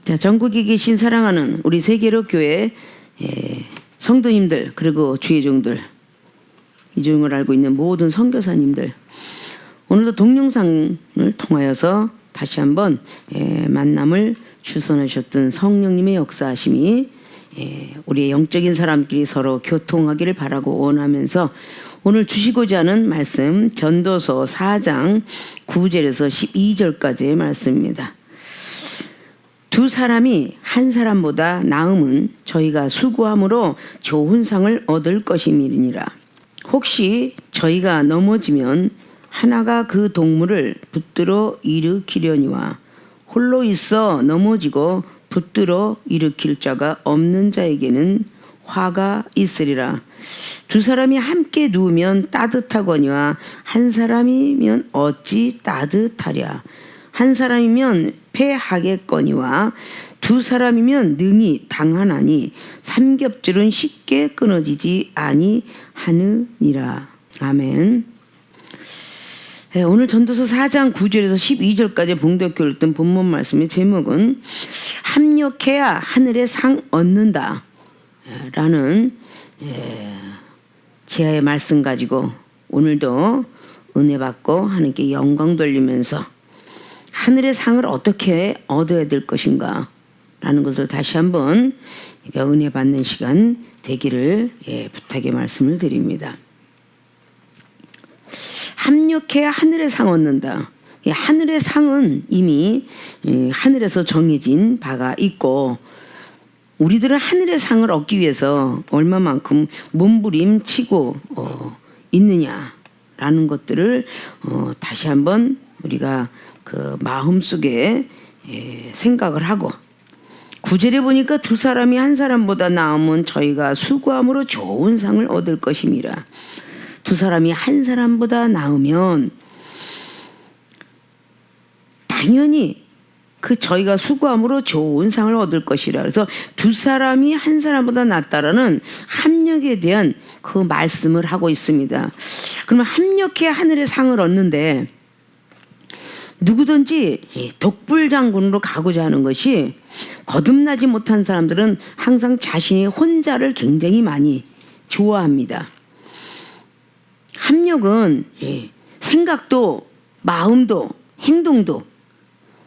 자, 전국에 계신 사랑하는 우리 세계로 교회 성도님들, 그리고 주의 종들, 이 중을 알고 있는 모든 선교사님들, 오늘도 동영상을 통하여서 다시 한번 만남을 주선하셨던 성령님의 역사하심이 우리의 영적인 사람끼리 서로 교통하기를 바라고 원하면서 오늘 주시고자 하는 말씀, 전도서 4장 9절에서 12절까지의 말씀입니다. 두 사람이 한 사람보다 나음은 저희가 수고함으로 좋은 상을 얻을 것임이니라. 혹시 저희가 넘어지면 하나가 그 동물을 붙들어 일으키려니와 홀로 있어 넘어지고 붙들어 일으킬 자가 없는 자에게는 화가 있으리라. 두 사람이 함께 누우면 따뜻하거니와 한 사람이면 어찌 따뜻하랴. 한 사람이면 패하겠거니와 두 사람이면 능히 당하나니 삼겹줄은 쉽게 끊어지지 아니하느니라. 아멘. 오늘 전도서 4장 9절에서 12절까지 봉독교를 읽던 본문 말씀의 제목은 합력해야 하늘의 상 얻는다 라는 제아의 말씀 가지고 오늘도 은혜 받고 하나님께 영광 돌리면서 하늘의 상을 어떻게 얻어야 될 것인가 라는 것을 다시 한번 은혜 받는 시간 되기를 부탁의 말씀을 드립니다. 합력해야 하늘의 상 얻는다. 하늘의 상은 이미 하늘에서 정해진 바가 있고 우리들은 하늘의 상을 얻기 위해서 얼마만큼 몸부림치고 있느냐라는 것들을 다시 한번 우리가 그 마음속에 생각을 하고 9절에 보니까 두 사람이 한 사람보다 나으면 저희가 수고함으로 좋은 상을 얻을 것임이라. 두 사람이 한 사람보다 나으면 당연히 그 저희가 수고함으로 좋은 상을 얻을 것이라. 그래서 두 사람이 한 사람보다 낫다라는 합력에 대한 그 말씀을 하고 있습니다. 그러면 합력해야 하늘의 상을 얻는데 누구든지 독불장군으로 가고자 하는 것이 거듭나지 못한 사람들은 항상 자신이 혼자를 굉장히 많이 좋아합니다. 합력은 생각도 마음도 행동도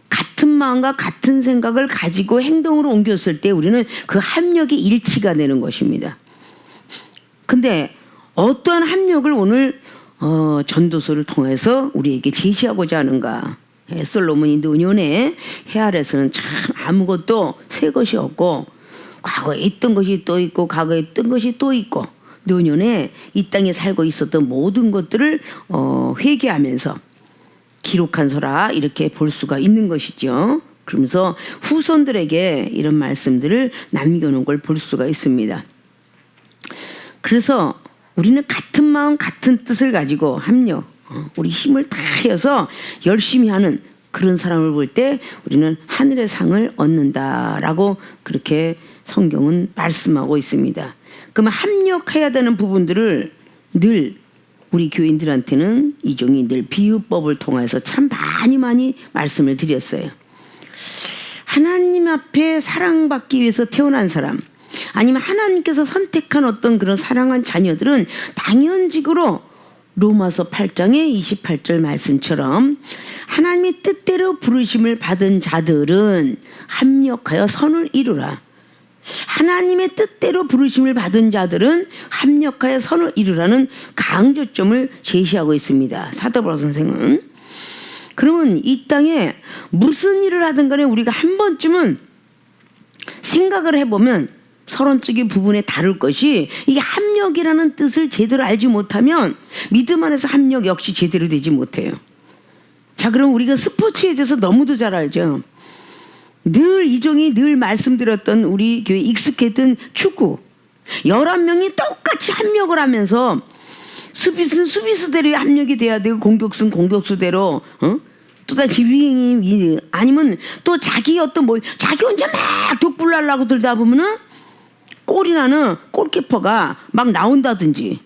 같은 마음과 같은 생각을 가지고 행동으로 옮겼을 때 우리는 그 합력이 일치가 되는 것입니다. 근데 어떠한 합력을 오늘 전도서를 통해서 우리에게 제시하고자 하는가. 솔로몬이 노년에 해 아래서는 참 아무것도 새 것이 없고 과거에 있던 것이 또 있고 과거에 있던 것이 또 있고 노년에 이 땅에 살고 있었던 모든 것들을 회개하면서 기록한 서라 이렇게 볼 수가 있는 것이죠. 그러면서 후손들에게 이런 말씀들을 남겨놓은 걸 볼 수가 있습니다. 그래서 우리는 같은 마음 같은 뜻을 가지고 합력, 우리 힘을 다해서 열심히 하는 그런 사람을 볼 때 우리는 하늘의 상을 얻는다라고 그렇게 성경은 말씀하고 있습니다. 그러면 합력해야 되는 부분들을 늘 우리 교인들한테는 이종이 늘 비유법을 통해서 참 많이 말씀을 드렸어요. 하나님 앞에 사랑받기 위해서 태어난 사람, 아니면 하나님께서 선택한 어떤 그런 사랑한 자녀들은 당연직으로 로마서 8장의 28절 말씀처럼 하나님의 뜻대로 부르심을 받은 자들은 합력하여 선을 이루라. 하나님의 뜻대로 부르심을 받은 자들은 합력하여 선을 이루라는 강조점을 제시하고 있습니다. 사도 바울 선생은. 그러면 이 땅에 무슨 일을 하든 간에 우리가 한 번쯤은 생각을 해보면 서론적인 부분에 다룰 것이 이게 합력이라는 뜻을 제대로 알지 못하면 믿음 안에서 합력 역시 제대로 되지 못해요. 자, 그럼 우리가 스포츠에 대해서 너무도 잘 알죠. 늘 이종이 늘 말씀드렸던 우리 교회 익숙했던 축구 11명이 똑같이 합력을 하면서 수비수는 수비수대로 합력이 돼야 되고 공격수는 공격수대로 또다시 유행이 아니면 또 자기 어떤 자기 혼자 막 독불하려고 들다 보면은 골이 나는 골키퍼가 막 나온다든지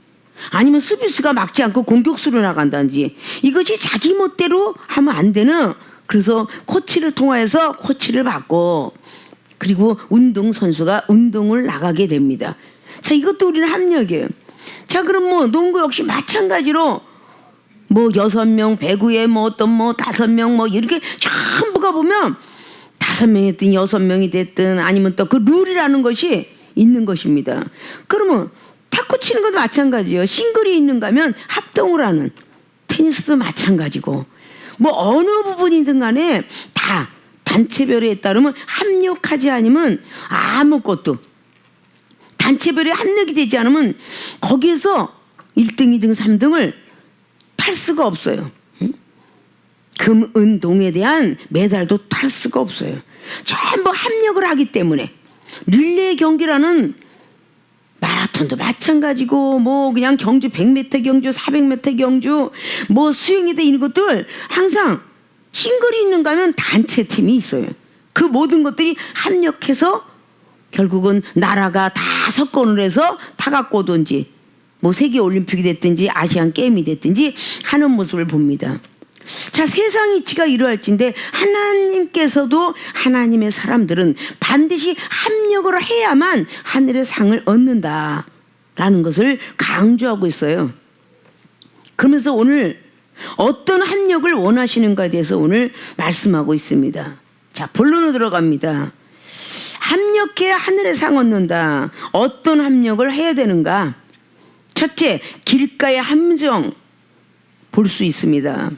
아니면 수비수가 막지 않고 공격수로 나간다든지 이것이 자기 멋대로 하면 안 되는, 그래서 코치를 통해서 코치를 받고 그리고 운동선수가 운동을 나가게 됩니다. 자, 이것도 우리는 합력이에요. 자, 그럼 뭐 농구 역시 마찬가지로 뭐 6명 배구에 뭐 어떤 뭐 5명 뭐 이렇게 전부가 보면 5명이 됐든 6명이 됐든 아니면 또 그 룰이라는 것이 있는 것입니다. 그러면 탁구 치는 것도 마찬가지예요. 싱글이 있는가 하면 합동을 하는, 테니스도 마찬가지고 뭐 어느 부분이든 간에 다 단체별에 따르면 합력하지 않으면 아무것도, 단체별에 합력이 되지 않으면 거기에서 1등, 2등, 3등을 탈 수가 없어요. 금, 은, 동에 대한 메달도 탈 수가 없어요. 전부 합력을 하기 때문에. 릴레이 경기라는 마라톤도 마찬가지고 뭐 그냥 경주 100m 경주 400m 경주 뭐 수영이든 이런 것들 항상 싱글이 있는가 하면 단체팀이 있어요. 그 모든 것들이 합력해서 결국은 나라가 다 석권을 해서 타갖고 오든지 뭐 세계올림픽이 됐든지 아시안 게임이 됐든지 하는 모습을 봅니다. 자, 세상 이치가 이러할진데 하나님께서도 하나님의 사람들은 반드시 합력을 해야만 하늘의 상을 얻는다라는 것을 강조하고 있어요. 그러면서 오늘 어떤 합력을 원하시는가에 대해서 오늘 말씀하고 있습니다. 자, 본론으로 들어갑니다. 합력해야 하늘의 상 얻는다. 어떤 합력을 해야 되는가? 첫째, 길가의 함정 볼 수 있습니다.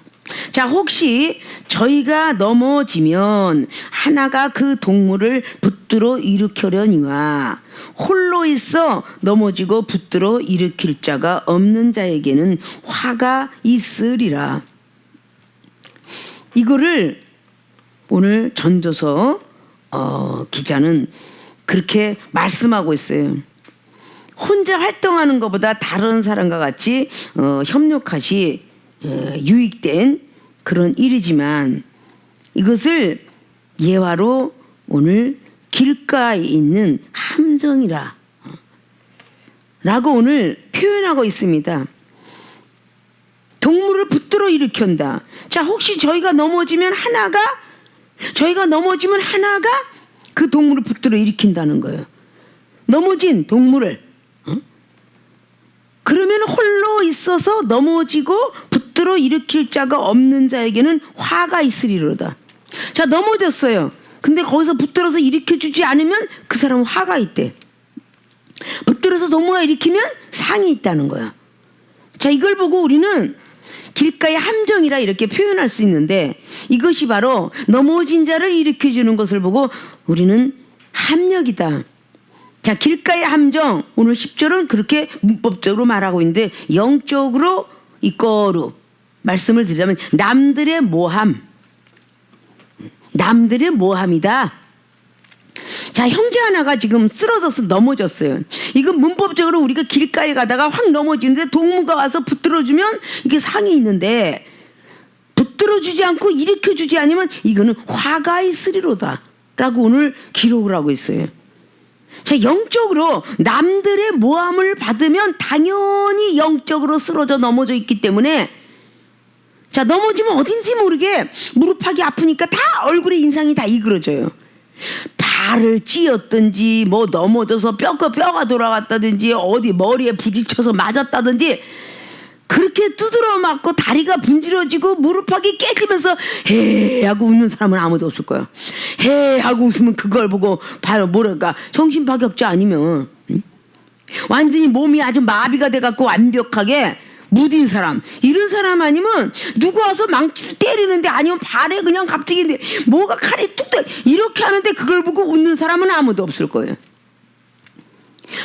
자, 혹시 저희가 넘어지면 하나가 그 동물을 붙들어 일으키려니와 홀로 있어 넘어지고 붙들어 일으킬 자가 없는 자에게는 화가 있으리라. 이거를 오늘 전도서 기자는 그렇게 말씀하고 있어요. 혼자 활동하는 것보다 다른 사람과 같이 협력하시 유익된 그런 일이지만 이것을 예화로 오늘 길가에 있는 함정이라 라고 오늘 표현하고 있습니다. 동물을 붙들어 일으킨다. 자, 혹시 저희가 넘어지면 하나가 그 동물을 붙들어 일으킨다는 거예요. 넘어진 동물을. 그러면 홀로 있어서 넘어지고 붙들어 일으킬 자가 없는 자에게는 화가 있으리로다. 자, 넘어졌어요. 근데 거기서 붙들어서 일으켜주지 않으면 그 사람은 화가 있대. 붙들어서 넘어가 일으키면 상이 있다는 거야. 자, 이걸 보고 우리는 길가의 함정이라 이렇게 표현할 수 있는데 이것이 바로 넘어진 자를 일으켜주는 것을 보고 우리는 합력이다. 자, 길가의 함정, 오늘 10절은 그렇게 문법적으로 말하고 있는데 영적으로 이거로 말씀을 드리자면 남들의 모함이다. 자, 형제 하나가 지금 쓰러져서 넘어졌어요. 이건 문법적으로 우리가 길가에 가다가 확 넘어지는데 동무가 와서 붙들어주면 이게 상이 있는데 붙들어주지 않고 일으켜주지 않으면 이거는 화가 있으리로다 라고 오늘 기록을 하고 있어요. 자, 영적으로 남들의 모함을 받으면 당연히 영적으로 쓰러져 넘어져 있기 때문에 자, 넘어지면 어딘지 모르게 무릎하기 아프니까 다 얼굴에 인상이 다 이그러져요. 발을 찧었든지 뭐 넘어져서 뼈가 돌아갔다든지 어디 머리에 부딪혀서 맞았다든지 그렇게 두드러 맞고 다리가 분질러지고 무릎하기 깨지면서 헤 하고 웃는 사람은 아무도 없을 거야. 헤 하고 웃으면 그걸 보고 바로 뭐랄까 정신파격자 아니면 완전히 몸이 아주 마비가 돼갖고 완벽하게 무딘 사람, 이런 사람 아니면 누구 와서 망치로 때리는데 아니면 발에 그냥 갑자기 뭐가 칼이 뚝 이렇게 하는데 그걸 보고 웃는 사람은 아무도 없을 거예요.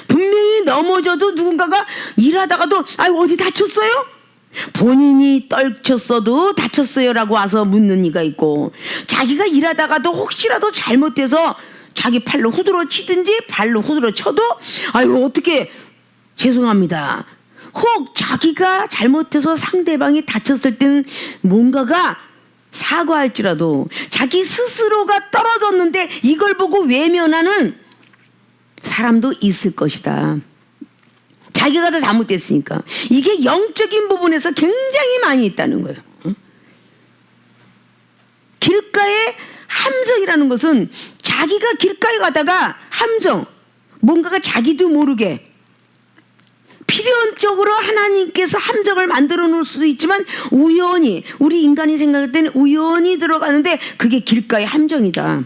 분명히 넘어져도 누군가가 일하다가도 아유 어디 다쳤어요? 본인이 떨쳤어도 다쳤어요라고 와서 묻는 이가 있고 자기가 일하다가도 혹시라도 잘못돼서 자기 팔로 후드러 치든지 발로 후드러 쳐도 아유 어떻게 죄송합니다. 혹 자기가 잘못해서 상대방이 다쳤을 때는 뭔가가 사과할지라도 자기 스스로가 떨어졌는데 이걸 보고 외면하는 사람도 있을 것이다. 자기가 다 잘못됐으니까. 이게 영적인 부분에서 굉장히 많이 있다는 거예요. 길가의 함정이라는 것은 자기가 길가에 가다가 함정, 뭔가가 자기도 모르게 필연적으로 하나님께서 함정을 만들어 놓을 수도 있지만 우연히, 우리 인간이 생각할 때는 우연히 들어가는데 그게 길가의 함정이다.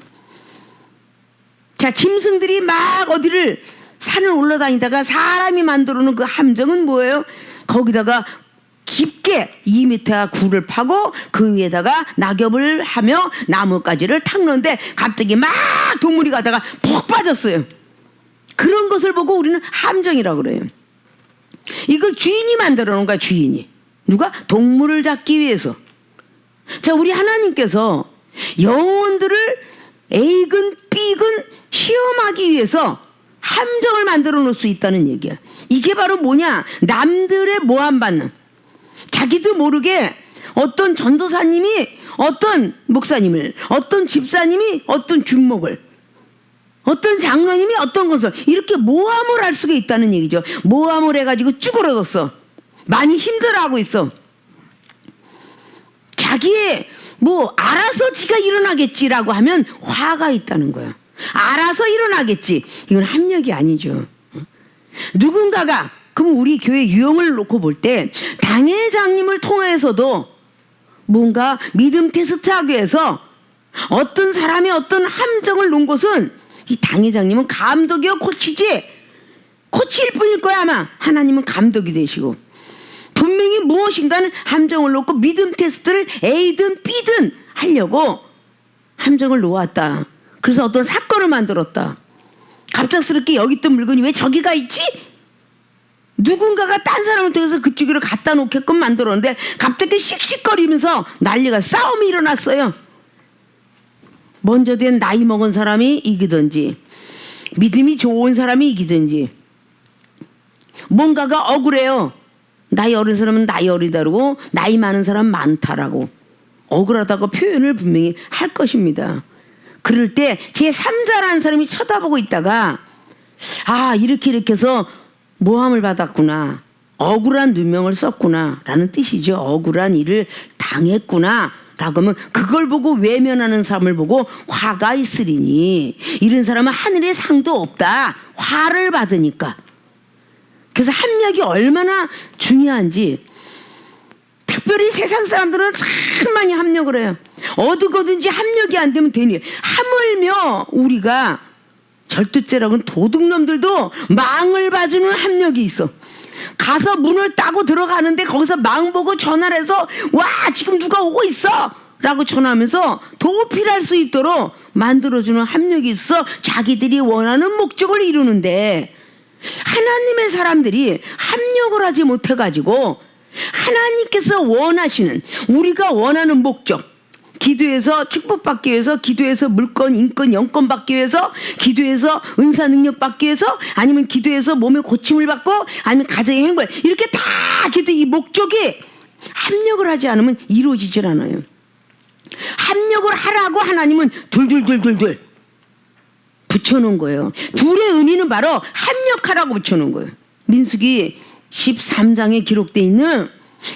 자, 짐승들이 막 어디를 산을 올라다니다가 사람이 만들어 놓은 그 함정은 뭐예요? 거기다가 깊게 2m 굴을 파고 그 위에다가 낙엽을 하며 나뭇가지를 탁는데 갑자기 막 동물이 가다가 푹 빠졌어요. 그런 것을 보고 우리는 함정이라고 그래요. 이걸 주인이 만들어 놓은 거야, 주인이. 누가? 동물을 잡기 위해서. 자, 우리 하나님께서 영혼들을 A군, B군 시험하기 위해서 함정을 만들어 놓을 수 있다는 얘기야. 이게 바로 뭐냐? 남들의 모함받는, 자기도 모르게 어떤 전도사님이 어떤 목사님을, 어떤 집사님이 어떤 균목을, 어떤 장로님이 어떤 것을 이렇게 모함을 할 수가 있다는 얘기죠. 모함을 해가지고 쭈그러졌어. 많이 힘들어하고 있어. 자기의 알아서 지가 일어나겠지라고 하면 화가 있다는 거야. 알아서 일어나겠지. 이건 합력이 아니죠. 누군가가, 그럼 우리 교회 유형을 놓고 볼 때 당회장님을 통해서도 뭔가 믿음 테스트하기 위해서 어떤 사람이 어떤 함정을 놓은 것은 이 당회장님은 감독이요, 코치지? 코치일 뿐일 거야. 아마 하나님은 감독이 되시고 분명히 무엇인가는 함정을 놓고 믿음 테스트를 A든 B든 하려고 함정을 놓았다. 그래서 어떤 사건을 만들었다. 갑작스럽게 여기 있던 물건이 왜 저기가 있지? 누군가가 딴 사람을 통해서 그쪽으로 갖다 놓게끔 만들었는데 갑자기 씩씩거리면서 난리가, 싸움이 일어났어요. 먼저 된 나이 먹은 사람이 이기든지 믿음이 좋은 사람이 이기든지, 뭔가가 억울해요. 나이 어린 사람은 나이 어리다고, 나이 많은 사람은 많다라고 억울하다고 표현을 분명히 할 것입니다. 그럴 때 제3자라는 사람이 쳐다보고 있다가 이렇게 해서 모함을 받았구나, 억울한 누명을 썼구나 라는 뜻이죠. 억울한 일을 당했구나 라고 하면 그걸 보고 외면하는 사람을 보고 화가 있으리니 이런 사람은 하늘에 상도 없다. 화를 받으니까. 그래서 합력이 얼마나 중요한지, 특별히 세상 사람들은 참 많이 합력을 해요. 어디거든지 합력이 안 되면 되니, 하물며 우리가 절두죄라고는 도둑놈들도 망을 봐주는 합력이 있어. 가서 문을 따고 들어가는데 거기서 망 보고 전화를 해서 와, 지금 누가 오고 있어 라고 전화하면서 도피할 수 있도록 만들어주는 합력이 있어. 자기들이 원하는 목적을 이루는데 하나님의 사람들이 합력을 하지 못해가지고 하나님께서 원하시는, 우리가 원하는 목적, 기도해서 축복받기 위해서, 기도해서 물건, 인권, 영권 받기 위해서, 기도해서 은사 능력 받기 위해서, 아니면 기도해서 몸의 고침을 받고, 아니면 가정의 행복, 이렇게 다 기도, 이 목적이 합력을 하지 않으면 이루어지질 않아요. 합력을 하라고 하나님은 둘 붙여놓은 거예요. 둘의 의미는 바로 합력하라고 붙여놓은 거예요. 민수기 13장에 기록되어 있는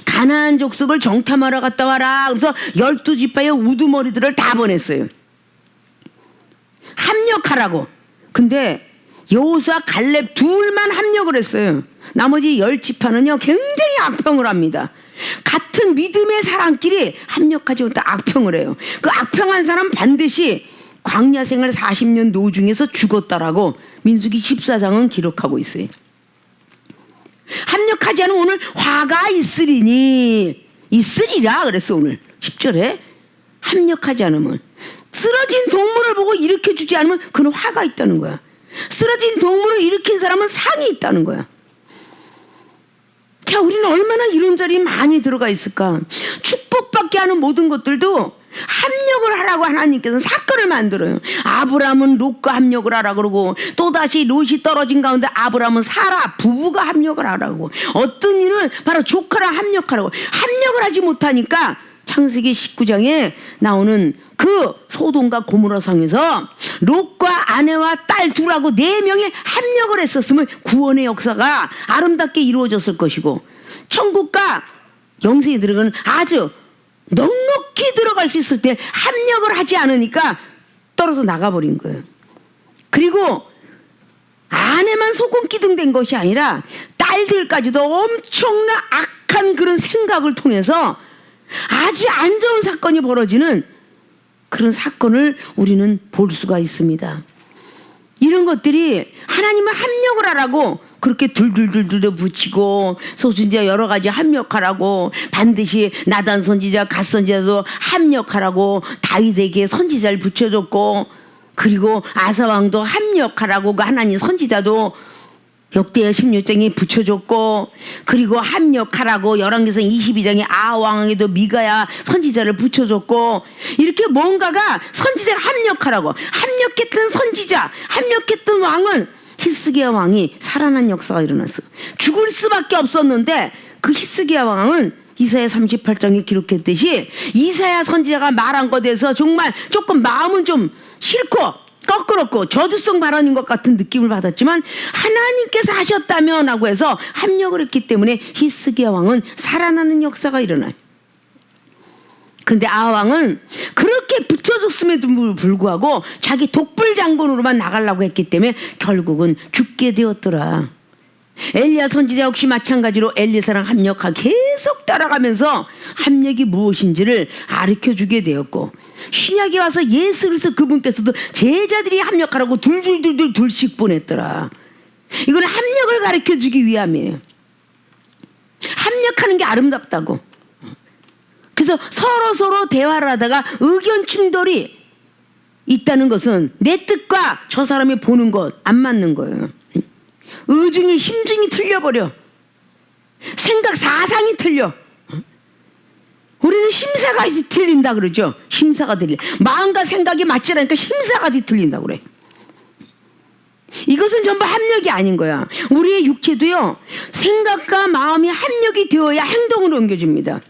가나안 족속을 정탐하러 갔다 와라. 그래서 12지파의 우두머리들을 다 보냈어요. 합력하라고. 근데 여호수아 갈렙 둘만 합력을 했어요. 나머지 10지파는요 굉장히 악평을 합니다. 같은 믿음의 사람끼리 합력하지 못해 악평을 해요. 그 악평한 사람 반드시 광야 생활 40년 노중에서 죽었다라고 민수기 14장은 기록하고 있어요. 합력하지 않으면 오늘 화가 있으리라 그랬어. 오늘 10절에 합력하지 않으면, 쓰러진 동물을 보고 일으켜주지 않으면 그는 화가 있다는 거야. 쓰러진 동물을 일으킨 사람은 상이 있다는 거야. 자, 우리는 얼마나 이런 자리에 많이 들어가 있을까. 축복받게 하는 모든 것들도 합력을 하라고 하나님께서는 사건을 만들어요. 아브라함은 롯과 합력을 하라 그러고, 또다시 롯이 떨어진 가운데 아브라함은 사라 부부가 합력을 하라고, 어떤 일은 바로 조카랑 합력하라고. 합력을 하지 못하니까 창세기 19장에 나오는 그 소돔과 고모라 성에서 롯과 아내와 딸 둘하고 4명이 합력을 했었으면 구원의 역사가 아름답게 이루어졌을 것이고, 천국과 영생에 들어가는 아주 넉넉히 들어갈 수 있을 때 합력을 하지 않으니까 떨어져 나가버린 거예요. 그리고 아내만 소금기둥 것이 아니라 딸들까지도 엄청난 악한 그런 생각을 통해서 아주 안 좋은 사건이 벌어지는 그런 사건을 우리는 볼 수가 있습니다. 이런 것들이 하나님은 합력을 하라고 그렇게 둘둘둘둘 붙이고 소선지자 여러 가지 합력하라고 반드시 나단 선지자 갓 선지자도 합력하라고 다윗에게 선지자를 붙여줬고 그리고 아사 왕도 합력하라고 그 하나님 선지자도 역대하 16장에 붙여줬고 그리고 합력하라고 열왕기상 22장에 아왕에도 미가야 선지자를 붙여줬고 이렇게 뭔가가 선지자가 합력하라고 합력했던 선지자 합력했던 왕은 히스기야 왕이 살아난 역사가 일어났어. 죽을 수밖에 없었는데 그 히스기야 왕은 이사야 38장에 기록했듯이 이사야 선지자가 말한 것에 대해서 정말 조금 마음은 좀 싫고 거꾸럽고 저주성 발언인 것 같은 느낌을 받았지만 하나님께서 하셨다면 하고 해서 합력을 했기 때문에 히스기야 왕은 살아나는 역사가 일어나요. 근데 아왕은 그렇게 붙여줬음에도 불구하고 자기 독불 장군으로만 나가려고 했기 때문에 결국은 죽게 되었더라. 엘리야 선지자 역시 마찬가지로 엘리사랑 합력하고 계속 따라가면서 합력이 무엇인지를 가르쳐주게 되었고 신약에 와서 예수 그리스도 그분께서도 제자들이 합력하라고 둘씩 보냈더라. 이거는 합력을 가르쳐주기 위함이에요. 합력하는 게 아름답다고. 그래서 서로 대화를 하다가 의견 충돌이 있다는 것은 내 뜻과 저 사람이 보는 것 안 맞는 거예요. 의중이 심중이 틀려버려. 생각 사상이 틀려. 우리는 심사가 틀린다 그러죠. 심사가 틀려. 마음과 생각이 맞지 않으니까 심사가 뒤틀린다 그래. 이것은 전부 합력이 아닌 거야. 우리의 육체도요 생각과 마음이 합력이 되어야 행동으로 옮겨집니다.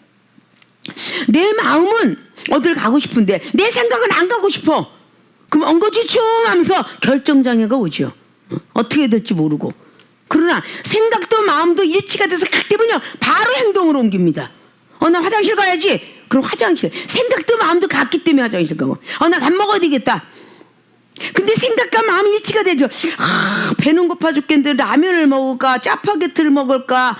내 마음은 어딜 가고 싶은데 내 생각은 안 가고 싶어. 그럼 엉거주춤 하면서 결정장애가 오죠. 어떻게 될지 모르고. 그러나 생각도 마음도 일치가 돼서 각 되면요 바로 행동으로 옮깁니다. 나 화장실 가야지. 그럼 화장실. 생각도 마음도 같기 때문에 화장실 가고. 나 밥 먹어야 되겠다. 근데 생각과 마음이 일치가 되죠. 배는 고파 죽겠는데 라면을 먹을까 짜파게티를 먹을까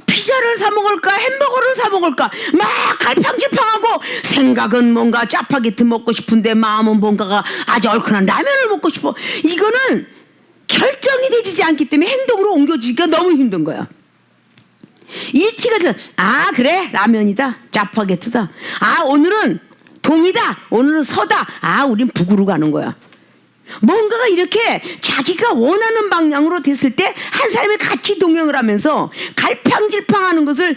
피자를 사 먹을까 햄버거를 사 먹을까 막 갈팡질팡하고 생각은 뭔가 짜파게티 먹고 싶은데 마음은 뭔가가 아주 얼큰한 라면을 먹고 싶어. 이거는 결정이 되지 않기 때문에 행동으로 옮겨지기가 너무 힘든 거야. 일치가 돼서 그래 라면이다 짜파게티다 오늘은 동이다 오늘은 서다 우린 북으로 가는 거야. 뭔가가 이렇게 자기가 원하는 방향으로 됐을 때 한 사람이 같이 동행을 하면서 갈팡질팡하는 것을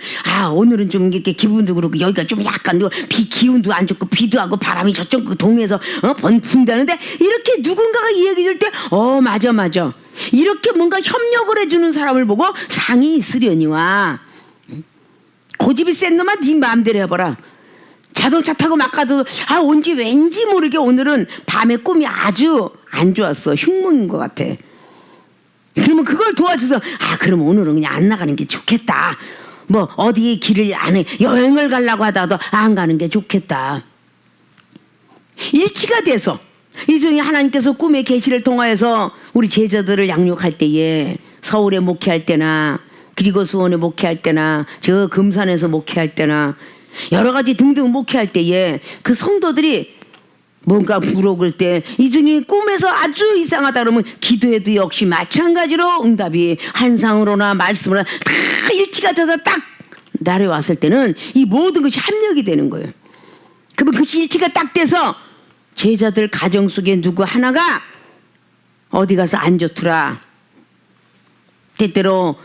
오늘은 좀 이렇게 기분도 그렇고 여기가 좀 약간 기운도 안 좋고 비도 하고 바람이 저쪽 동해서 분다는데 이렇게 누군가가 이야기할 때 맞아 이렇게 뭔가 협력을 해주는 사람을 보고 상이 있으려니와 고집이 센 놈아 네 마음대로 해봐라. 자동차 타고 막 가도 온지 왠지 모르게 오늘은 밤에 꿈이 아주 안 좋았어. 흉몽인 것 같아. 그러면 그걸 도와줘서 그럼 오늘은 그냥 안 나가는 게 좋겠다. 뭐 어디에 길을 안 해 여행을 가려고 하다가도 안 가는 게 좋겠다. 일치가 돼서 이 중에 하나님께서 꿈의 계시를 통하여서 우리 제자들을 양육할 때에 서울에 목회할 때나 그리고 수원에 목회할 때나 저 금산에서 목회할 때나 여러 가지 등등 목회할 때에 그 성도들이 뭔가 물어볼 때 이 중에 꿈에서 아주 이상하다 그러면 기도해도 역시 마찬가지로 응답이 환상으로나 말씀으로나 다 일치가 돼서 딱 날에 왔을 때는 이 모든 것이 합력이 되는 거예요. 그러면 그것이 일치가 딱 돼서 제자들 가정 속에 누구 하나가 어디 가서 안 좋더라. 때때로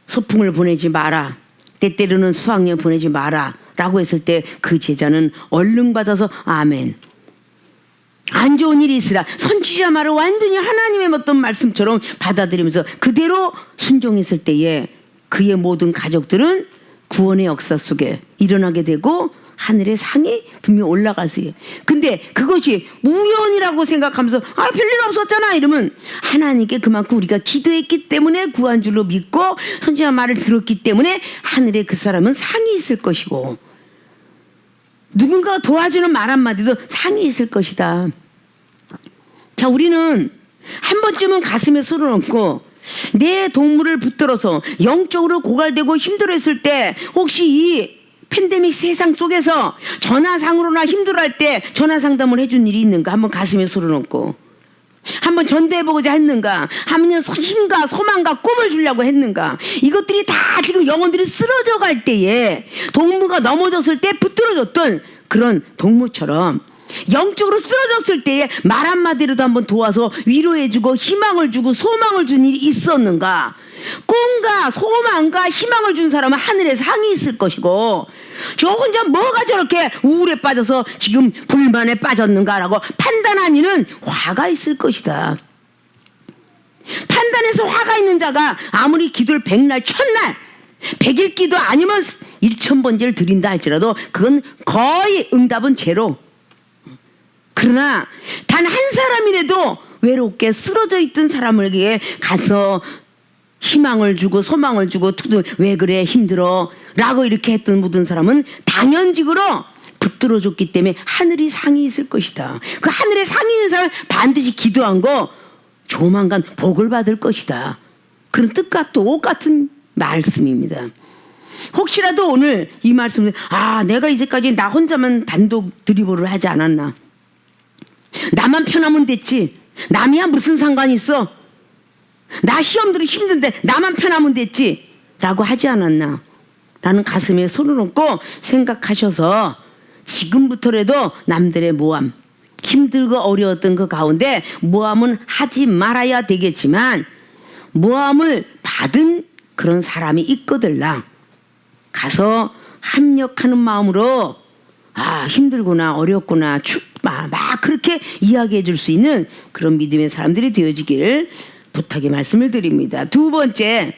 소풍을 보내지 마라. 때때로는 수학여행 보내지 마라. 라고 했을 때 그 제자는 얼른 받아서 아멘. 안 좋은 일이 있으라 선지자 말을 완전히 하나님의 어떤 말씀처럼 받아들이면서 그대로 순종했을 때에 그의 모든 가족들은 구원의 역사 속에 일어나게 되고 하늘의 상이 분명히 올라갈 수 있어요. 근데 그것이 우연이라고 생각하면서 별일 없었잖아 이러면 하나님께 그만큼 우리가 기도했기 때문에 구한 줄로 믿고 선지자 말을 들었기 때문에 하늘에 그 사람은 상이 있을 것이고 누군가가 도와주는 말 한마디도 상이 있을 것이다. 자, 우리는 한 번쯤은 가슴에 손을 얹고 내 동물을 붙들어서 영적으로 고갈되고 힘들어했을 때 혹시 이 팬데믹 세상 속에서 전화상으로나 힘들어할 때 전화 상담을 해준 일이 있는가? 한번 가슴에 손을 얹고 한번 전도해보고자 했는가? 하면 힘과 소망과 꿈을 주려고 했는가? 이것들이 다 지금 영혼들이 쓰러져 갈 때에 동무가 넘어졌을 때 붙들어줬던 그런 동무처럼 영적으로 쓰러졌을 때에 말 한마디라도 한번 도와서 위로해주고 희망을 주고 소망을 준 일이 있었는가? 꿈과 소망과 희망을 준 사람은 하늘에 상이 있을 것이고 저 혼자 뭐가 저렇게 우울에 빠져서 지금 불만에 빠졌는가라고 판단한 이는 화가 있을 것이다. 판단해서 화가 있는 자가 아무리 기도를 100날 1000날 100일 기도 아니면 1000번째를 드린다 할지라도 그건 거의 응답은 제로. 그러나 단 한 사람이라도 외롭게 쓰러져 있던 사람에게 가서 희망을 주고 소망을 주고 왜 그래 힘들어 라고 이렇게 했던 모든 사람은 당연직으로 붙들어줬기 때문에 하늘이 상이 있을 것이다. 그 하늘에 상이 있는 사람은 반드시 기도한 거 조만간 복을 받을 것이다. 그런 뜻과 똑같은 말씀입니다. 혹시라도 오늘 이 말씀을 내가 이제까지 나 혼자만 단독 드리블을 하지 않았나, 나만 편하면 됐지, 남이야 무슨 상관이 있어, 나 시험 들이 힘든데 나만 편하면 됐지 라고 하지 않았나 라는 가슴에 손을 얹고 생각하셔서 지금부터라도 남들의 모함, 힘들고 어려웠던 그 가운데 모함은 하지 말아야 되겠지만 모함을 받은 그런 사람이 있거들랑 가서 합력하는 마음으로 힘들구나 어렵구나 막 그렇게 이야기해 줄 수 있는 그런 믿음의 사람들이 되어지기를 부탁의 말씀을 드립니다. 두 번째,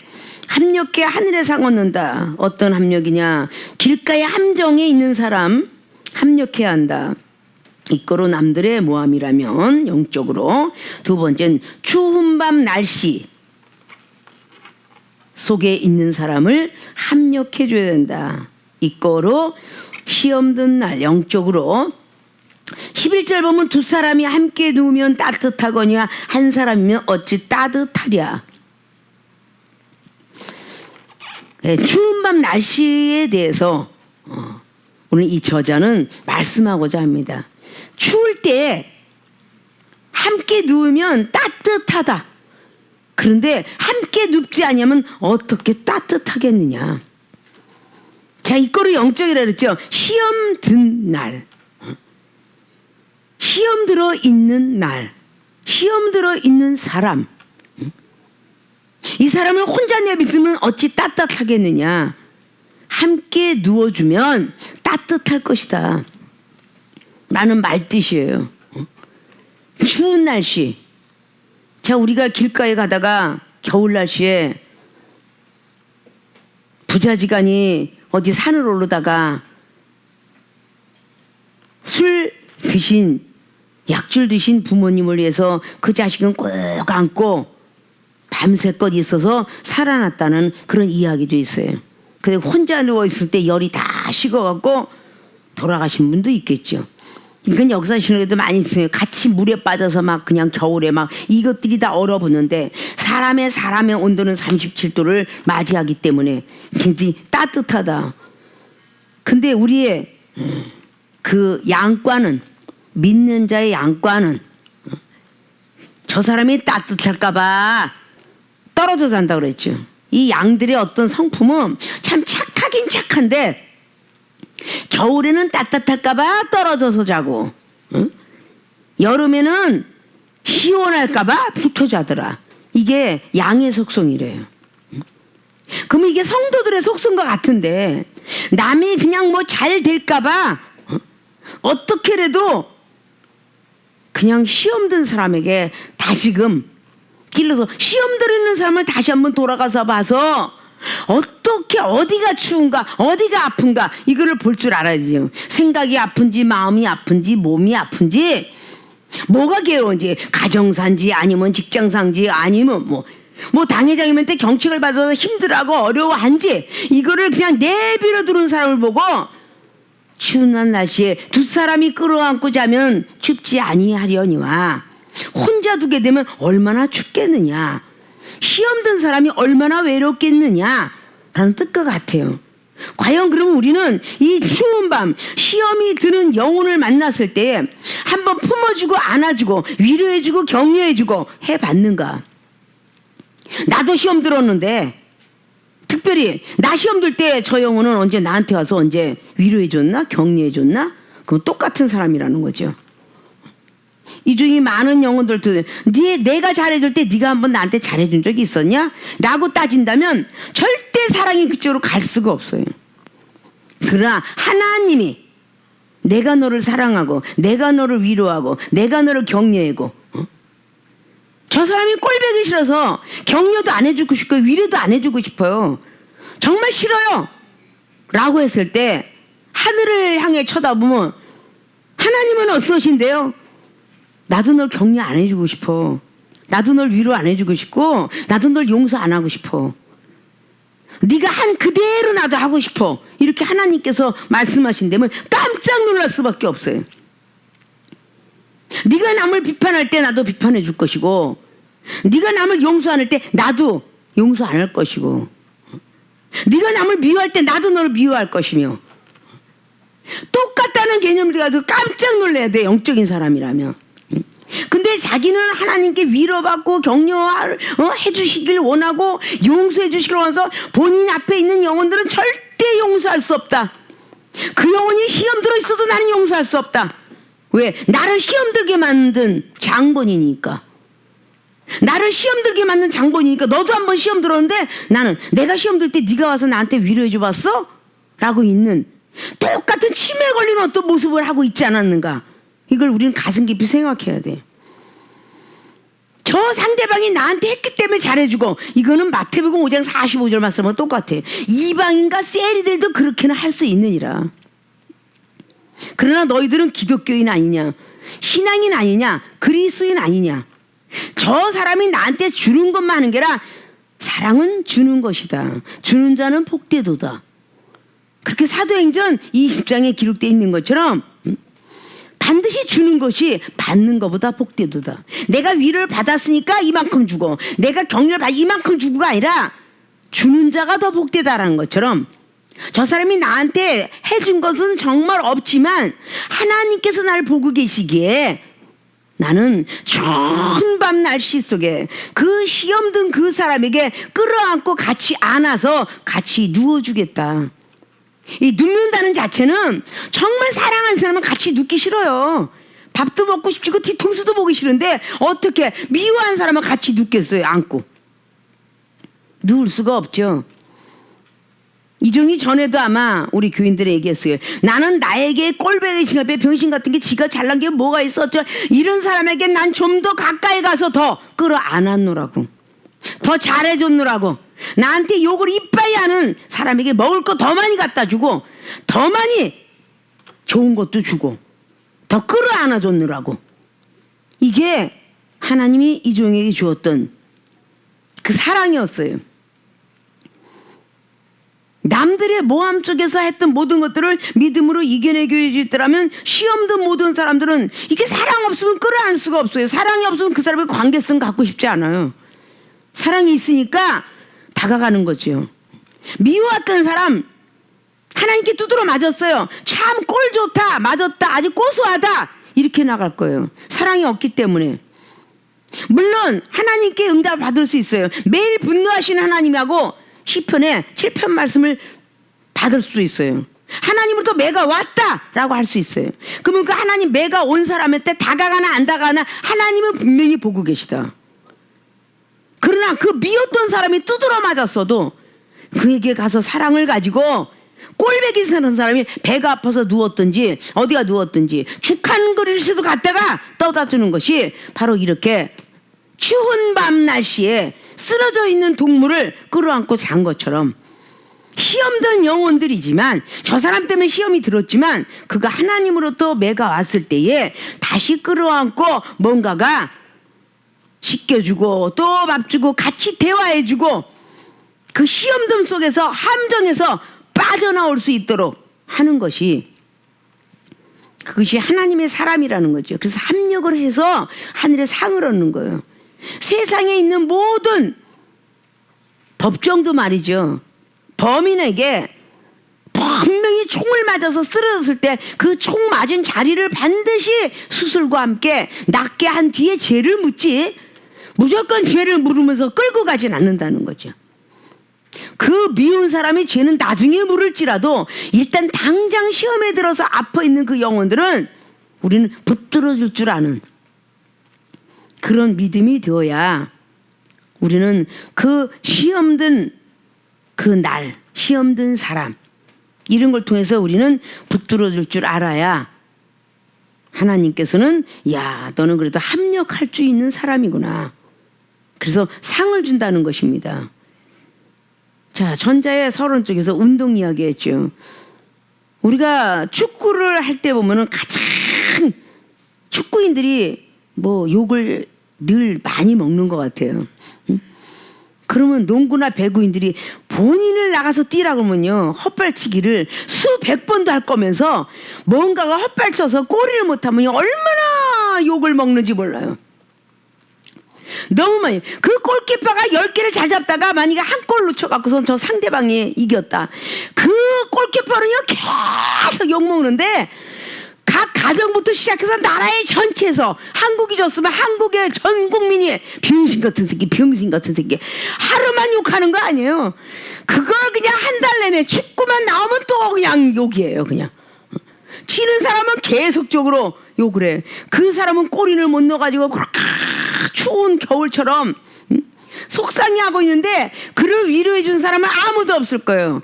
합력해 하늘에 상 얻는다. 어떤 합력이냐? 길가의 함정에 있는 사람 합력해야 한다. 이거로 남들의 모함이라면 영적으로. 두 번째는 추운 밤 날씨 속에 있는 사람을 합력해 줘야 된다. 이거로 시험 든 날 영적으로. 11절 보면 두 사람이 함께 누우면 따뜻하거니와 한 사람이면 어찌 따뜻하랴. 추운 밤 날씨에 대해서 오늘 이 저자는 말씀하고자 합니다. 추울 때 함께 누우면 따뜻하다. 그런데 함께 눕지 않으면 어떻게 따뜻하겠느냐. 자, 이거를 영적이라 그랬죠. 시험 든 날, 시험 들어 있는 날, 시험 들어 있는 사람, 이 사람을 혼자 내비두면 어찌 따뜻하겠느냐. 함께 누워주면 따뜻할 것이다 라는 말뜻이에요. 추운 날씨. 자, 우리가 길가에 가다가 겨울 날씨에 부자지간이 어디 산을 오르다가 술 드신, 약줄 드신 부모님을 위해서 그 자식은 꼭 안고 밤새껏 있어서 살아났다는 그런 이야기도 있어요. 근데 혼자 누워있을 때 열이 다 식어갖고 돌아가신 분도 있겠죠. 이건 역사실에도 많이 있어요. 같이 물에 빠져서 막 그냥 겨울에 막 이것들이 다 얼어붙는데 사람의 온도는 37도를 맞이하기 때문에 굉장히 따뜻하다. 근데 우리의 그 양과는, 믿는 자의 양과는 저 사람이 따뜻할까봐 떨어져 잔다 그랬죠. 이 양들의 어떤 성품은 참 착하긴 착한데 겨울에는 따뜻할까봐 떨어져서 자고, 여름에는 시원할까봐 붙어 자더라. 이게 양의 속성이래요. 그럼 이게 성도들의 속성과 같은데 남이 그냥 뭐 잘 될까봐 어떻게라도 그냥 시험 든 사람에게 다시금 길러서 시험 들는 사람을 다시 한번 돌아가서 봐서 어떻게 어디가 추운가 어디가 아픈가 이거를 볼 줄 알아야죠. 생각이 아픈지 마음이 아픈지 몸이 아픈지 뭐가 괴로운지 가정사인지 아니면 직장사인지 아니면 뭐 당회장님한테 때 경책을 받아서 힘들어하고 어려워한지 이거를 그냥 내버려 두는 사람을 보고 추운 날씨에 두 사람이 끌어안고 자면 춥지 아니하려니와 혼자 두게 되면 얼마나 춥겠느냐. 시험 든 사람이 얼마나 외롭겠느냐라는 뜻과 같아요. 과연 그러면 우리는 이 추운 밤 시험이 드는 영혼을 만났을 때 한번 품어주고 안아주고 위로해주고 격려해주고 해봤는가? 나도 시험 들었는데 특별히 나 시험 들 때 저 영혼은 언제 나한테 와서 언제 위로해줬나? 격려해줬나? 그럼 똑같은 사람이라는 거죠. 이 중에 많은 영혼들도 내가 잘해줄 때 네가 한번 나한테 잘해준 적이 있었냐? 라고 따진다면 절대 사랑이 그쪽으로 갈 수가 없어요. 그러나 하나님이 내가 너를 사랑하고 내가 너를 위로하고 내가 너를 격려하고 저 사람이 꼴보기 싫어서 격려도 안 해주고 싶고 위로도 안 해주고 싶어요. 정말 싫어요. 라고 했을 때 하늘을 향해 쳐다보면 하나님은 어떠신데요? 나도 널 격려 안 해주고 싶어. 나도 널 위로 안 해주고 싶고 나도 널 용서 안 하고 싶어. 네가 한 그대로 나도 하고 싶어. 이렇게 하나님께서 말씀하신다면 깜짝 놀랄 수밖에 없어요. 네가 남을 비판할 때 나도 비판해 줄 것이고 네가 남을 용서할 때 나도 용서 안 할 것이고 네가 남을 미워할 때 나도 너를 미워할 것이며 똑같다는 개념을 가지고 깜짝 놀라야 돼. 영적인 사람이라면. 근데 자기는 하나님께 위로받고 격려해주시길 원하고 용서해주시길 원해서 본인 앞에 있는 영혼들은 절대 용서할 수 없다. 그 영혼이 시험 들어있어도 나는 용서할 수 없다. 왜? 나를 시험 들게 만든 장본이니까. 나를 시험 들게 만든 장본이니까. 너도 한번 시험 들었는데 나는 내가 시험 들 때 네가 와서 나한테 위로해줘 봤어? 라고 있는 똑같은 치매에 걸린 어떤 모습을 하고 있지 않았는가. 이걸 우리는 가슴 깊이 생각해야 돼. 저 상대방이 나한테 했기 때문에 잘해주고 이거는 마태복음 5장 45절 말씀은 똑같아. 이방인과 세리들도 그렇게는 할 수 있느니라. 그러나 너희들은 기독교인 아니냐, 신앙인 아니냐, 그리스도인 아니냐. 저 사람이 나한테 주는 것만 하는 게 아니라 사랑은 주는 것이다. 주는 자는 복되도다. 그렇게 사도행전 20장에 기록되어 있는 것처럼 반드시 주는 것이 받는 것보다 복되도다. 내가 위로를 받았으니까 이만큼 주고 내가 격려를 받아 이만큼 주고가 아니라 주는 자가 더 복되다라는 것처럼 저 사람이 나한테 해준 것은 정말 없지만 하나님께서 나를 보고 계시기에 나는 추운 밤 날씨 속에 그 시험 든 그 사람에게 끌어안고 같이 안아서 같이 누워주겠다. 이 눕는다는 자체는 정말 사랑하는 사람은 같이 눕기 싫어요. 밥도 먹고 싶지고 뒤통수도 보기 싫은데 어떻게 미워한 사람은 같이 눕겠어요. 안고 누울 수가 없죠. 이종이 전에도 아마 우리 교인들에 얘기했어요. 나는 나에게 꼴배기 진압에 병신 같은 게 지가 잘난 게 뭐가 있었죠. 이런 사람에게 난 좀 더 가까이 가서 더 끌어안았노라고, 더 잘해줬노라고. 나한테 욕을 이빠이 하는 사람에게 먹을 거 더 많이 갖다 주고 더 많이 좋은 것도 주고 더 끌어안아줬느라고. 이게 하나님이 이종에게 주었던 그 사랑이었어요. 남들의 모함 속에서 했던 모든 것들을 믿음으로 이겨내기 있더라면 시험 든 모든 사람들은 이게 사랑 없으면 끌어안을 수가 없어요. 사랑이 없으면 그 사람의 관계성 갖고 싶지 않아요. 사랑이 있으니까 다가가는 거죠. 미워했던 사람 하나님께 두드러 맞았어요. 참 꼴 좋다, 맞았다, 아주 고소하다 이렇게 나갈 거예요. 사랑이 없기 때문에. 물론 하나님께 응답을 받을 수 있어요. 매일 분노하시는 하나님하고 시편에 7편 말씀을 받을 수 있어요. 하나님으로부터 매가 왔다라고 할 수 있어요. 그러면 그 하나님 매가 온 사람한테 다가가나 안 다가가나 하나님은 분명히 보고 계시다. 그러나 그 미웠던 사람이 두드러 맞았어도 그에게 가서 사랑을 가지고 꼴배기 사는 사람이 배가 아파서 누웠든지 어디가 누웠든지 죽 한 그릇에도 갖다가 떠다 주는 것이 바로 이렇게 추운 밤 날씨에 쓰러져 있는 동물을 끌어안고 잔 것처럼 시험 든 영혼들이지만 저 사람 때문에 시험이 들었지만 그가 하나님으로부터 매가 왔을 때에 다시 끌어안고 뭔가가 씻겨주고 또 밥 주고 같이 대화해주고 그 시험들 속에서 함정에서 빠져나올 수 있도록 하는 것이 그것이 하나님의 사람이라는 거죠. 그래서 합력을 해서 하늘의 상을 얻는 거예요. 세상에 있는 모든 법정도 말이죠. 범인에게 분명히 총을 맞아서 쓰러졌을 때 그 총 맞은 자리를 반드시 수술과 함께 낫게 한 뒤에 죄를 묻지 무조건 죄를 물으면서 끌고 가진 않는다는 거죠. 그 미운 사람이 죄는 나중에 물을지라도 일단 당장 시험에 들어서 아파 있는 그 영혼들은 우리는 붙들어줄 줄 아는 그런 믿음이 되어야 우리는 그 시험든 그 날, 시험든 사람 이런 걸 통해서 우리는 붙들어줄 줄 알아야 하나님께서는 야 너는 그래도 합력할 수 있는 사람이구나. 그래서 상을 준다는 것입니다. 자, 전자의 서론 쪽에서 운동 이야기 했죠. 우리가 축구를 할 때 보면은 가장 축구인들이 뭐 욕을 늘 많이 먹는 것 같아요. 그러면 농구나 배구인들이 본인을 나가서 뛰라고 하면요. 헛발치기를 수백 번도 할 거면서 뭔가가 헛발쳐서 골을 못하면 얼마나 욕을 먹는지 몰라요. 너무 많이. 그 골키퍼가 10개를 잘 잡다가 만약에 한 골 놓쳐갖고선 저 상대방이 이겼다. 그 골키퍼는요 계속 욕먹는데 각 가정부터 시작해서 나라의 전체에서 한국이 졌으면 한국의 전 국민이 병신 같은 새끼 병신 같은 새끼 하루만 욕하는 거 아니에요. 그걸 그냥 한 달 내내 축구만 나오면 또 그냥 욕이에요. 그냥 치는 사람은 계속적으로 욕을 해. 그 사람은 골인을 못 넣어가지고 그렇게 추운 겨울처럼 속상해하고 있는데 그를 위로해 준 사람은 아무도 없을 거예요.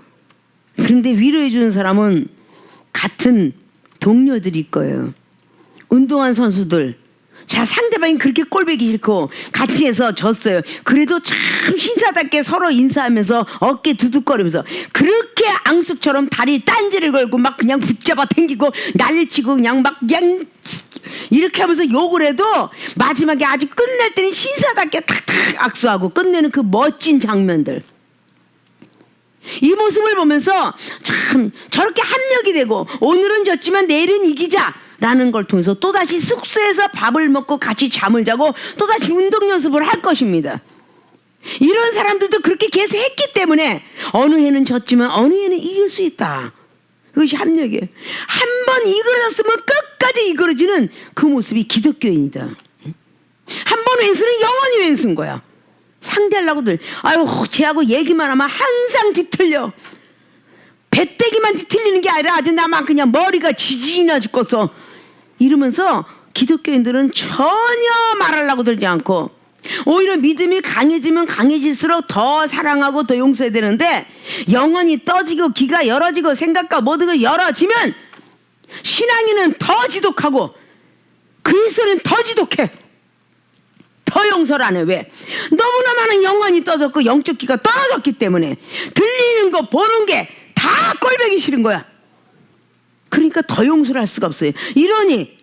그런데 위로해 주는 사람은 같은 동료들일 거예요. 운동한 선수들. 자, 상대방이 그렇게 꼴보기 싫고 같이 해서 졌어요. 그래도 참 신사답게 서로 인사하면서 어깨 두둑거리면서 그렇게 앙숙처럼 다리 딴지를 걸고 막 그냥 붙잡아 당기고 난리치고 그냥 이렇게 하면서 욕을 해도 마지막에 아주 끝낼 때는 신사답게 탁탁 악수하고 끝내는 그 멋진 장면들. 이 모습을 보면서 참 저렇게 합력이 되고 오늘은 졌지만 내일은 이기자라는 걸 통해서 또다시 숙소에서 밥을 먹고 같이 잠을 자고 또다시 운동 연습을 할 것입니다. 이런 사람들도 그렇게 계속 했기 때문에 어느 해는 졌지만 어느 해는 이길 수 있다. 그것이 합력이에요. 한 번 이끌어졌으면 끝까지 이끌어지는 그 모습이 기독교인이다. 한 번 왼수는 영원히 왼수인 거야. 상대하려고들 아유 쟤하고 얘기만 하면 항상 뒤틀려. 배때기만 뒤틀리는 게 아니라 아주 나만 그냥 머리가 지지나 죽겠어 이러면서 기독교인들은 전혀 말하려고 들지 않고 오히려 믿음이 강해지면 강해질수록 더 사랑하고 더 용서해야 되는데 영혼이 떠지고 기가 열어지고 생각과 모든 게 열어지면 신앙인은 더 지독하고 그리스도는 더 지독해. 더 용서를 안 해. 왜? 너무나 많은 영혼이 떠졌고 영적 기가 떨어졌기 때문에 들리는 거 보는 게 다 꼴보기 싫은 거야. 그러니까 더 용서를 할 수가 없어요. 이러니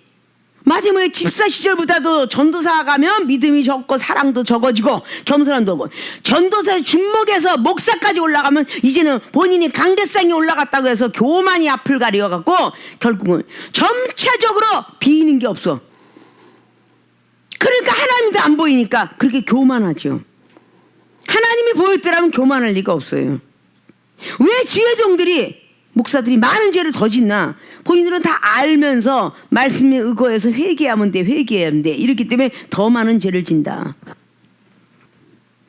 마지막에 집사 시절보다도 전도사 가면 믿음이 적고 사랑도 적어지고 겸손함도 오고 전도사의 준목에서 목사까지 올라가면 이제는 본인이 강대상에 올라갔다고 해서 교만이 앞을 가려갖고 결국은 점차적으로 비이는 게 없어. 그러니까 하나님도 안 보이니까 그렇게 교만하죠. 하나님이 보였더라면 교만할 리가 없어요. 왜 주의 종들이 목사들이 많은 죄를 더 짓나? 본인들은 다 알면서 말씀에 의거해서 회개하면 돼 회개하면 돼 이렇기 때문에 더 많은 죄를 진다.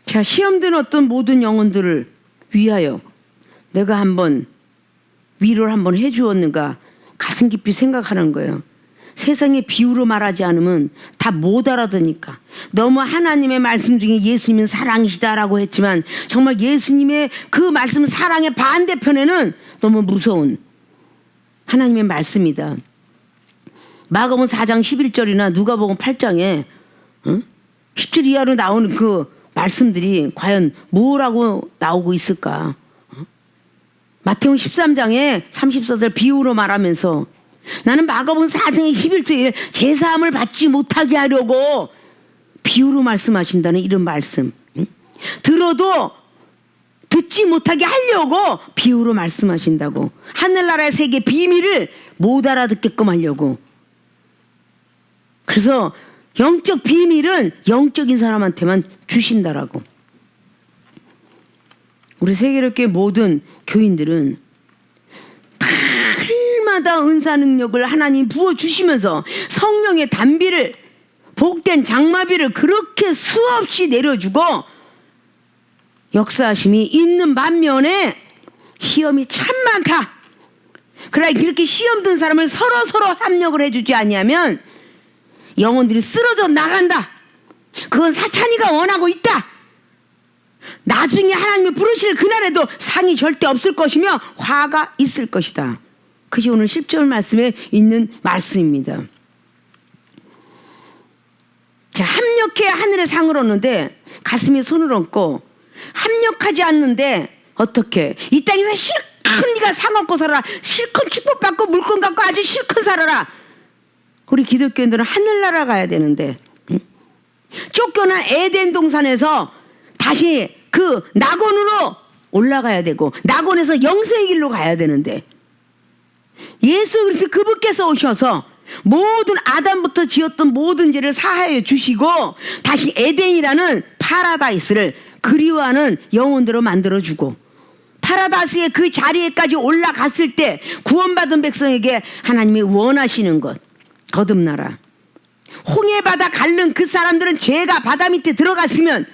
자, 시험된 어떤 모든 영혼들을 위하여 내가 한번 위로를 한번 해주었는가 가슴 깊이 생각하는 거예요. 세상에 비유로 말하지 않으면 다 못 알아듣니까. 너무 하나님의 말씀 중에 예수님은 사랑이시다라고 했지만 정말 예수님의 그 말씀 사랑의 반대편에는 너무 무서운 하나님의 말씀이다. 마가복음 4장 11절이나 누가복음 8장에 10절 이하로 나오는 그 말씀들이 과연 뭐라고 나오고 있을까? 마태복음 13장에 34절 비유로 말하면서 나는 마가복음 4장의 11절에 제사함을 받지 못하게 하려고 비유로 말씀하신다는 이런 말씀. 들어도 듣지 듣지 못하게 하려고 비유로 말씀하신다고. 하늘나라의 세계 비밀을 못 알아듣게끔 하려고. 그래서 영적 비밀은 영적인 사람한테만 주신다라고. 우리 세계롭게 모든 교인들은 달마다 은사 능력을 하나님 부어주시면서 성령의 단비를, 복된 장마비를 그렇게 수없이 내려주고 역사하심이 있는 반면에 시험이 참 많다. 그러나 이렇게 시험 든 사람을 서로 합력을 해주지 아니하면 영혼들이 쓰러져 나간다. 그건 사탄이가 원하고 있다. 나중에 하나님이 부르실 그날에도 상이 절대 없을 것이며 화가 있을 것이다. 그것이 오늘 10절 말씀에 있는 말씀입니다. 자, 합력해야 하늘의 상을 얻는데 가슴에 손을 얹고, 합력하지 않는데 어떻게? 이 땅에서 실컷 네가 상 얻고 살아라. 실컷 축복받고 물건 갖고 아주 실컷 살아라. 우리 기독교인들은 하늘나라 가야 되는데, 쫓겨난 에덴 동산에서 다시 그 낙원으로 올라가야 되고, 낙원에서 영생의 길로 가야 되는데, 예수 그리스도 그분께서 오셔서 모든 아담부터 지었던 모든 죄를 사하여 주시고 다시 에덴이라는 파라다이스를 그리워하는 영혼들로 만들어주고, 파라다이스의 그 자리에까지 올라갔을 때 구원받은 백성에게 하나님이 원하시는 것, 거듭나라. 홍해바다 갈른 그 사람들은 죄가 바다 밑에 들어갔으면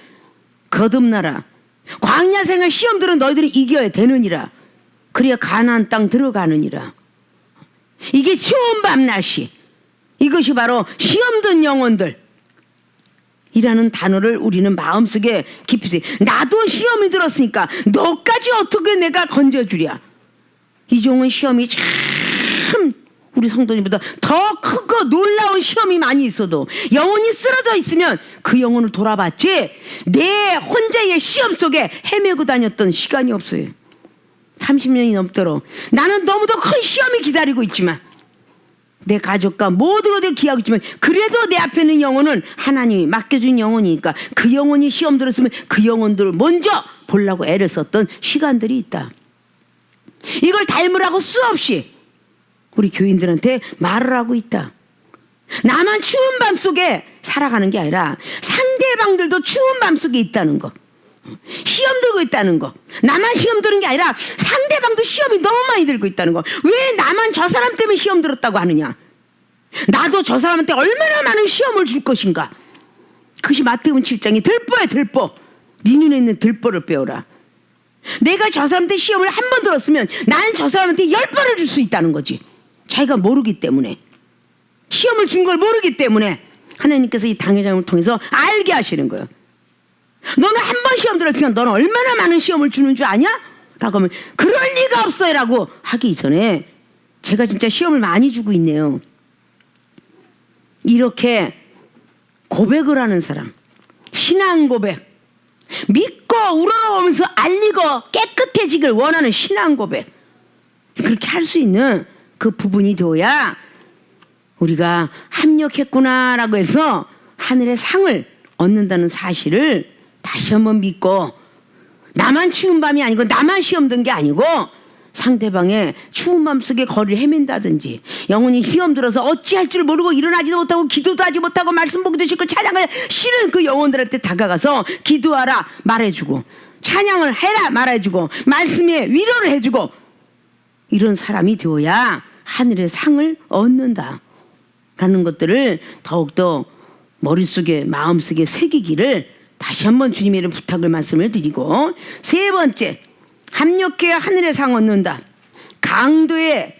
거듭나라. 광야 생활 시험들은 너희들이 이겨야 되느니라. 그래야 가나안 땅 들어가느니라. 이게 추운 밤낮이, 이것이 바로 시험든 영혼들 이라는 단어를 우리는 마음속에 깊이, 나도 시험이 들었으니까 너까지 어떻게 내가 건져주랴. 이종은 시험이 참 우리 성도님보다 더 크고 놀라운 시험이 많이 있어도 영혼이 쓰러져 있으면 그 영혼을 돌아봤지 내 혼자의 시험 속에 헤매고 다녔던 시간이 없어요. 30년이 넘도록 나는 너무도 큰 시험이 기다리고 있지만, 내 가족과 모든 것을 기하고 있지만, 그래도 내 앞에 있는 영혼은 하나님이 맡겨준 영혼이니까 그 영혼이 시험 들었으면 그 영혼들을 먼저 보려고 애를 썼던 시간들이 있다. 이걸 닮으라고 수없이 우리 교인들한테 말을 하고 있다. 나만 추운 밤 속에 살아가는 게 아니라 상대방들도 추운 밤 속에 있다는 거, 시험 들고 있다는 거. 나만 시험 들은 게 아니라 상대방도 시험이 너무 많이 들고 있다는 거. 왜 나만 저 사람 때문에 시험 들었다고 하느냐. 나도 저 사람한테 얼마나 많은 시험을 줄 것인가. 그것이 마태복음 7장이 들보야 들보. 네 눈에 있는 들보를 빼오라. 내가 저 사람한테 시험을 한 번 들었으면 나는 저 사람한테 10번을 줄 수 있다는 거지. 자기가 모르기 때문에, 시험을 준 걸 모르기 때문에 하나님께서 이 당회장을 통해서 알게 하시는 거예요. 너는 한 번 시험 들었지만 너는 얼마나 많은 시험을 주는 줄 아냐? 라고 하면 그럴 리가 없어요 라고 하기 전에 제가 진짜 시험을 많이 주고 있네요. 이렇게 고백을 하는 사람, 신앙 고백, 믿고 우러러보면서 알리고 깨끗해지길 원하는 신앙 고백, 그렇게 할 수 있는 그 부분이 되어야 우리가 합력했구나라고 해서 하늘의 상을 얻는다는 사실을 다시 한번 믿고, 나만 추운 밤이 아니고 나만 시험 든 게 아니고 상대방의 추운 밤 속에 거리를 헤맨다든지, 영혼이 시험 들어서 어찌할 줄 모르고 일어나지도 못하고 기도도 하지 못하고 말씀 보기도 싫고 찬양을 싫은 그 영혼들한테 다가가서 기도하라 말해주고, 찬양을 해라 말해주고, 말씀에 위로를 해주고, 이런 사람이 되어야 하늘의 상을 얻는다 라는 것들을 더욱더 머릿속에 마음속에 새기기를 다시 한번 주님의 이름 부탁을 말씀을 드리고, 세 번째, 합력해야 하늘의 상 얻는다. 강도의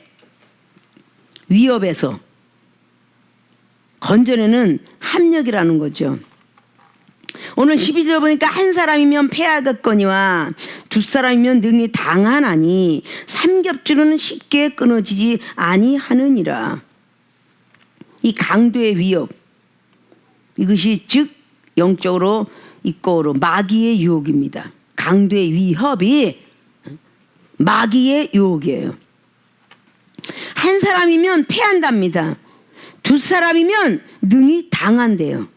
위협에서 건져내는 합력이라는 거죠. 오늘 12절 보니까 한 사람이면 패하겠거니와 두 사람이면 능히 당하나니 삼겹줄은 쉽게 끊어지지 아니하느니라. 이 강도의 위협, 이것이 즉 영적으로 이꼬로 마귀의 유혹입니다. 강도의 위협이 마귀의 유혹이에요. 한 사람이면 패한답니다. 두 사람이면 능히 당한대요.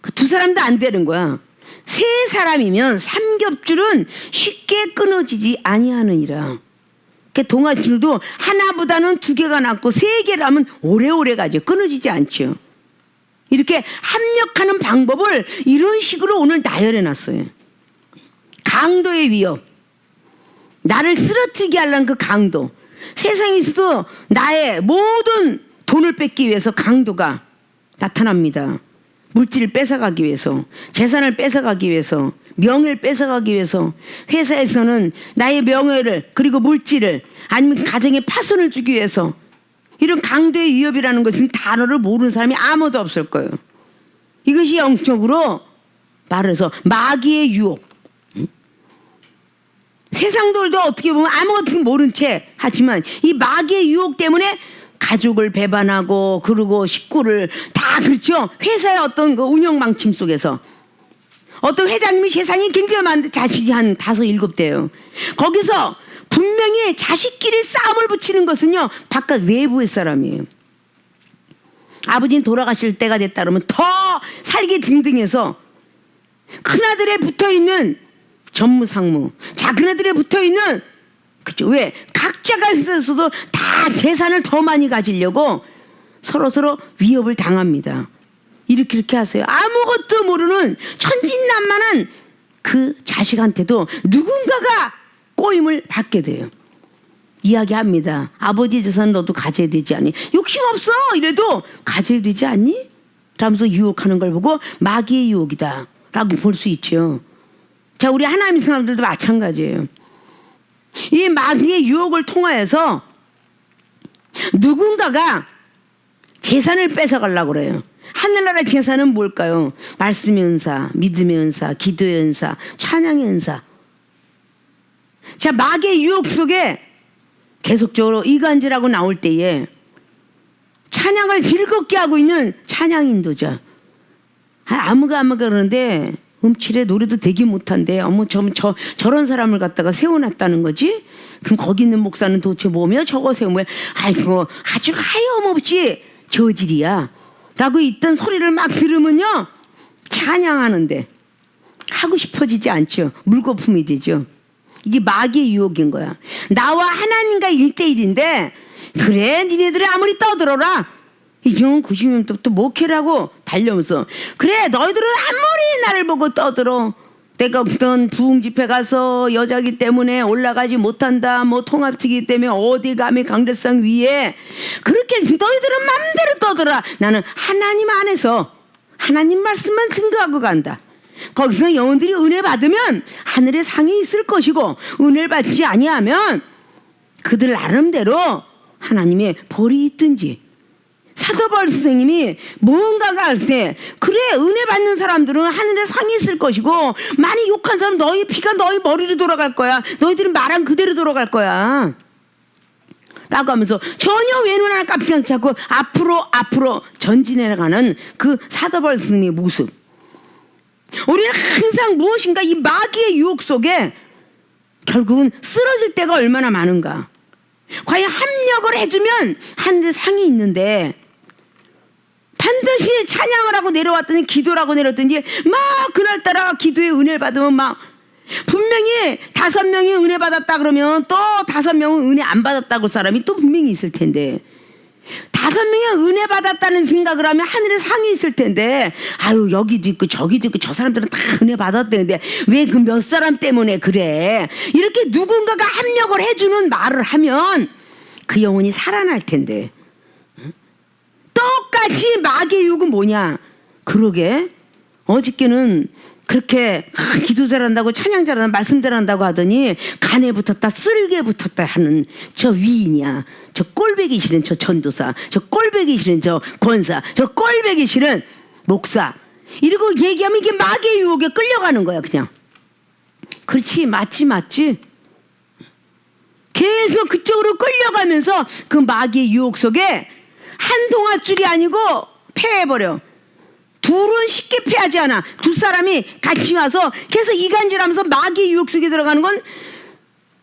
그 두 사람도 안 되는 거야. 세 사람이면 삼겹줄은 쉽게 끊어지지 아니하느니라. 그 동아줄도 하나보다는 두 개가 낫고 세 개라면 오래오래 가죠. 끊어지지 않죠. 이렇게 합력하는 방법을 이런 식으로 오늘 나열해 놨어요. 강도의 위협, 나를 쓰러뜨리게 하려는 그 강도. 세상에서도 나의 모든 돈을 뺏기 위해서 강도가 나타납니다. 물질을 뺏어가기 위해서, 재산을 뺏어가기 위해서, 명예를 뺏어가기 위해서, 회사에서는 나의 명예를 그리고 물질을 아니면 가정에 파손을 주기 위해서. 이런 강도의 위협이라는 것은 단어를 모르는 사람이 아무도 없을 거예요. 이것이 영적으로 말해서 마귀의 유혹. 세상들도 어떻게 보면 아무것도 모른 채 하지만 이 마귀의 유혹 때문에 가족을 배반하고 그러고 식구를 다 그렇죠. 회사의 어떤 그 운영 망침 속에서 어떤 회장님이 세상이 굉장히 많은데 자식이 한 5, 7대예요. 거기서 분명히 자식끼리 싸움을 붙이는 것은요 바깥 외부의 사람이에요. 아버지는 돌아가실 때가 됐다 그러면 더 살기 등등해서 큰아들에 붙어있는 전무상무, 작은아들에 붙어있는 그죠? 왜? 각자가 있어서도 다 재산을 더 많이 가지려고 서로 위협을 당합니다. 이렇게 하세요. 아무것도 모르는 천진난만한 그 자식한테도 누군가가 꼬임을 받게 돼요. 이야기합니다. 아버지 재산 너도 가져야 되지 않니? 욕심 없어! 이래도 가져야 되지 않니? 라면서 유혹하는 걸 보고 마귀의 유혹이다 라고 볼 수 있죠. 자, 우리 하나님의 사람들도 마찬가지예요. 이 마귀의 유혹을 통하여서 누군가가 재산을 뺏어가려고 그래요. 하늘나라 재산은 뭘까요? 말씀의 은사, 믿음의 은사, 기도의 은사, 찬양의 은사. 자, 마귀의 유혹 속에 계속적으로 이간질하고 나올 때에 찬양을 즐겁게 하고 있는 찬양 인도자. 아무가 그러는데 음칠에 노래도 되게 못한데 어머 저런 사람을 갖다가 세워놨다는 거지? 그럼 거기 있는 목사는 도대체 뭐며 저거 세우면 아이고 아주 하염없이 저질이야 라고 있던 소리를 막 들으면요 찬양하는데 하고 싶어지지 않죠. 물거품이 되죠. 이게 마귀의 유혹인 거야. 나와 하나님과 1대1인데 그래 니네들이 아무리 떠들어라 이경은 90년부터 목회라고 달려오면서 그래 너희들은 아무리 나를 보고 떠들어 내가 어떤 부흥 집회 가서 여자기 때문에 올라가지 못한다 뭐 통합치기 때문에 어디 감히 강대상 위에 그렇게 너희들은 맘대로 떠들어. 나는 하나님 안에서 하나님 말씀만 증거하고 간다. 거기서 영혼들이 은혜 받으면 하늘에 상이 있을 것이고 은혜를 받지 아니하면 그들 나름대로 하나님의 벌이 있든지. 사도 바울 선생님이 무언가가 할 때 그래 은혜 받는 사람들은 하늘에 상이 있을 것이고 많이 욕한 사람 너희 피가 너희 머리로 돌아갈 거야. 너희들은 말한 그대로 돌아갈 거야 라고 하면서 전혀 외눈 하나 깜짝 않고 앞으로 전진해 나가는 그 사도 바울 선생님의 모습. 우리는 항상 무엇인가 이 마귀의 유혹 속에 결국은 쓰러질 때가 얼마나 많은가. 과연 합력을 해주면 하늘에 상이 있는데 반드시 찬양을 하고 내려왔더니 기도를 하고 내려왔더니 막 그날따라 기도의 은혜를 받으면 막 분명히 5명이 은혜 받았다 그러면 또 5명은 은혜 안 받았다고 사람이 또 분명히 있을 텐데 5명이 은혜 받았다는 생각을 하면 하늘에 상이 있을 텐데 아유 여기도 있고 저기도 있고 저 사람들은 다 은혜 받았다는데 왜 그 몇 사람 때문에 그래 이렇게 누군가가 합력을 해주는 말을 하면 그 영혼이 살아날 텐데 똑같이 마귀의 유혹은 뭐냐. 그러게 어저께는 그렇게 기도 잘한다고 찬양 잘한다고 말씀 잘한다고 하더니 간에 붙었다 쓸개 붙었다 하는 저 위인이야. 저 꼴배기 싫은 저 전도사, 저 꼴배기 싫은 저 권사, 저 꼴배기 싫은 목사 이러고 얘기하면 이게 마귀의 유혹에 끌려가는 거야. 그냥 그렇지 맞지 계속 그쪽으로 끌려가면서 그 마귀의 유혹 속에 한 동아줄이 아니고 패해버려. 둘은 쉽게 패하지 않아. 두 사람이 같이 와서 계속 이간질하면서 마귀의 유혹 속에 들어가는 건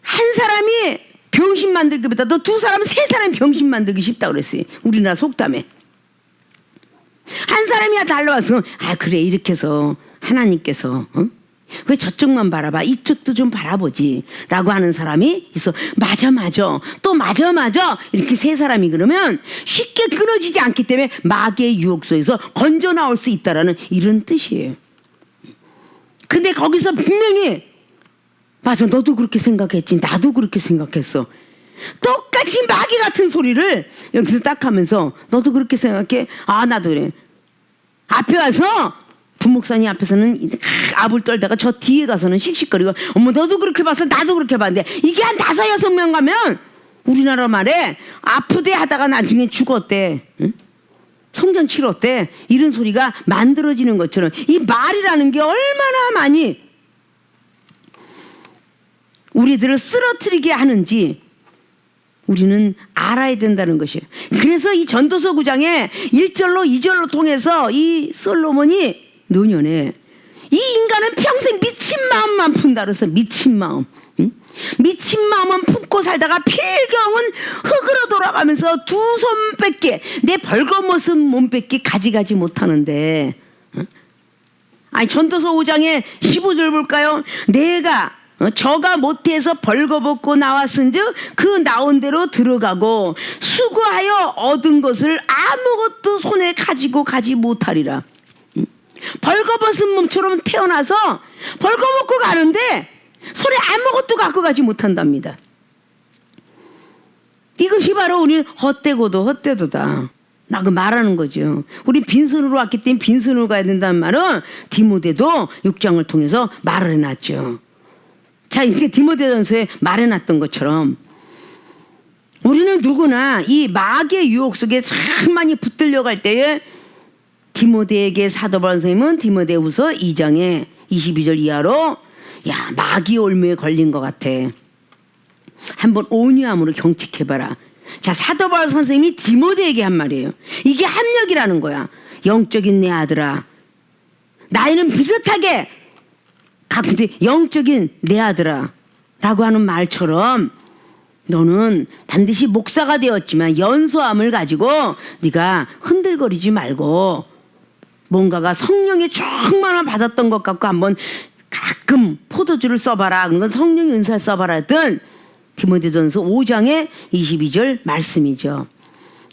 한 사람이 병신 만들기보다 너 두 사람은 세 사람이 병신 만들기 쉽다고 그랬어요. 우리나라 속담에. 한 사람이야 달려와서 아 그래 이렇게 해서 하나님께서 왜 저쪽만 바라봐? 이쪽도 좀 바라보지 라고 하는 사람이 있어. 맞아 또 맞아 이렇게 세 사람이 그러면 쉽게 끊어지지 않기 때문에 마귀의 유혹 속에서 건져 나올 수 있다라는 이런 뜻이에요. 근데 거기서 분명히 맞아, 너도 그렇게 생각했지, 나도 그렇게 생각했어, 똑같이 마귀 같은 소리를 여기서 딱 하면서 너도 그렇게 생각해? 아, 나도 그래. 앞에 와서 부목사님 앞에서는 압을 떨다가 저 뒤에 가서는 씩씩거리고 어머 너도 그렇게 봤어, 나도 그렇게 봤는데 이게 한 5-6명 가면 우리나라 말에 아프대 하다가 나중에 죽었대, 응? 성경 치렀대, 이런 소리가 만들어지는 것처럼 이 말이라는 게 얼마나 많이 우리들을 쓰러뜨리게 하는지 우리는 알아야 된다는 것이에요. 그래서 이 전도서 9장에 1절로 2절로 통해서 이 솔로몬이 노년에 이 인간은 평생 미친 마음만 푼다 그래서 미친 마음, 응? 미친 마음은 품고 살다가 필경은 흙으로 돌아가면서 두 손밖에 내 벌거벗은 몸밖에 가져가지 못하는데, 응? 아니 전도서 5장에 15절 볼까요? 내가 저가 못해서 벌거벗고 나왔은즉 그 나온 대로 들어가고 수고하여 얻은 것을 아무것도 손에 가지고 가지 못하리라. 벌거벗은 몸처럼 태어나서 벌거벗고 가는데 손에 아무것도 갖고 가지 못한답니다. 이것이 바로 우리는 헛되고도 헛되도다 라고 말하는 거죠. 우리 빈손으로 왔기 때문에 빈손으로 가야 된다는 말은 디모데도 6장을 통해서 말을 해놨죠. 자, 이렇게 디모데전서에 말해놨던 것처럼 우리는 누구나 이 마귀의 유혹 속에 참 많이 붙들려 갈 때에 디모데에게 사도 바울 선생님은 디모데후서 2장에 22절 이하로 야, 마귀 올무에 걸린 것 같아, 한번 온유함으로 경직해봐라. 자, 사도 바울 선생님이 디모데에게 한 말이에요. 이게 합력이라는 거야. 영적인 내 아들아, 나이는 비슷하게 근데 영적인 내 아들아 라고 하는 말처럼 너는 반드시 목사가 되었지만 연소함을 가지고 네가 흔들거리지 말고 뭔가가 성령의 충만을 받았던 것 같고 한번 가끔 포도주를 써봐라, 그건 성령의 은사를 써봐라 했던 디모데전서 5장의 22절 말씀이죠.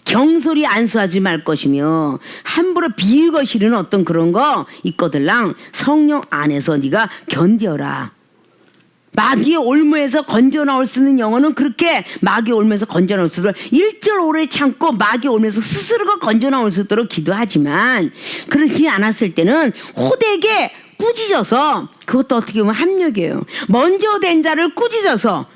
경솔히 안수하지 말 것이며 함부로 비거시는 어떤 그런 거 있거들랑 성령 안에서 네가 견뎌라. 마귀의 올무에서 건져 나올 수 있는 영혼은 그렇게 마귀의 올무에서 건져 나올 수 있도록 1절 오래 참고 마귀의 올무에서 스스로가 건져 나올 수 있도록 기도하지만 그렇지 않았을 때는 호되게 꾸짖어서, 그것도 어떻게 보면 합력이에요. 먼저 된 자를 꾸짖어서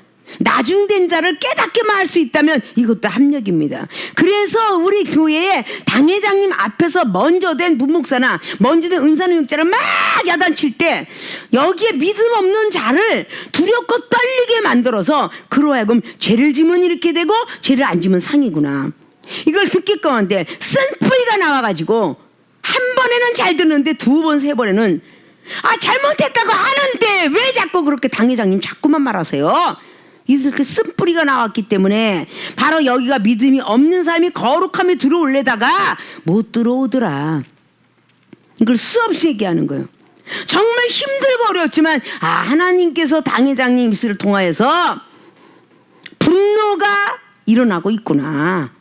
나중 된 자를 깨닫게만 할 수 있다면 이것도 합력입니다. 그래서 우리 교회에 당회장님 앞에서 먼저 된 문목사나 먼저 된 은사능력자를 막 야단칠 때 여기에 믿음 없는 자를 두렵고 떨리게 만들어서 그로 하여금 죄를 지면 이렇게 되고 죄를 안 지면 상이구나, 이걸 듣겠건 한데 쓴뿌리가 나와가지고 한 번에는 잘 듣는데 2번 3번에는 잘못했다고 하는데 왜 자꾸 그렇게 당회장님 자꾸만 말하세요? 이렇게 쓴뿌리가 나왔기 때문에 바로 여기가 믿음이 없는 사람이 거룩함에 들어올래다가 못 들어오더라. 이걸 수없이 얘기하는 거예요. 정말 힘들고 어렵지만 하나님께서 당회장님 입술을 통하여서 분노가 일어나고 있구나,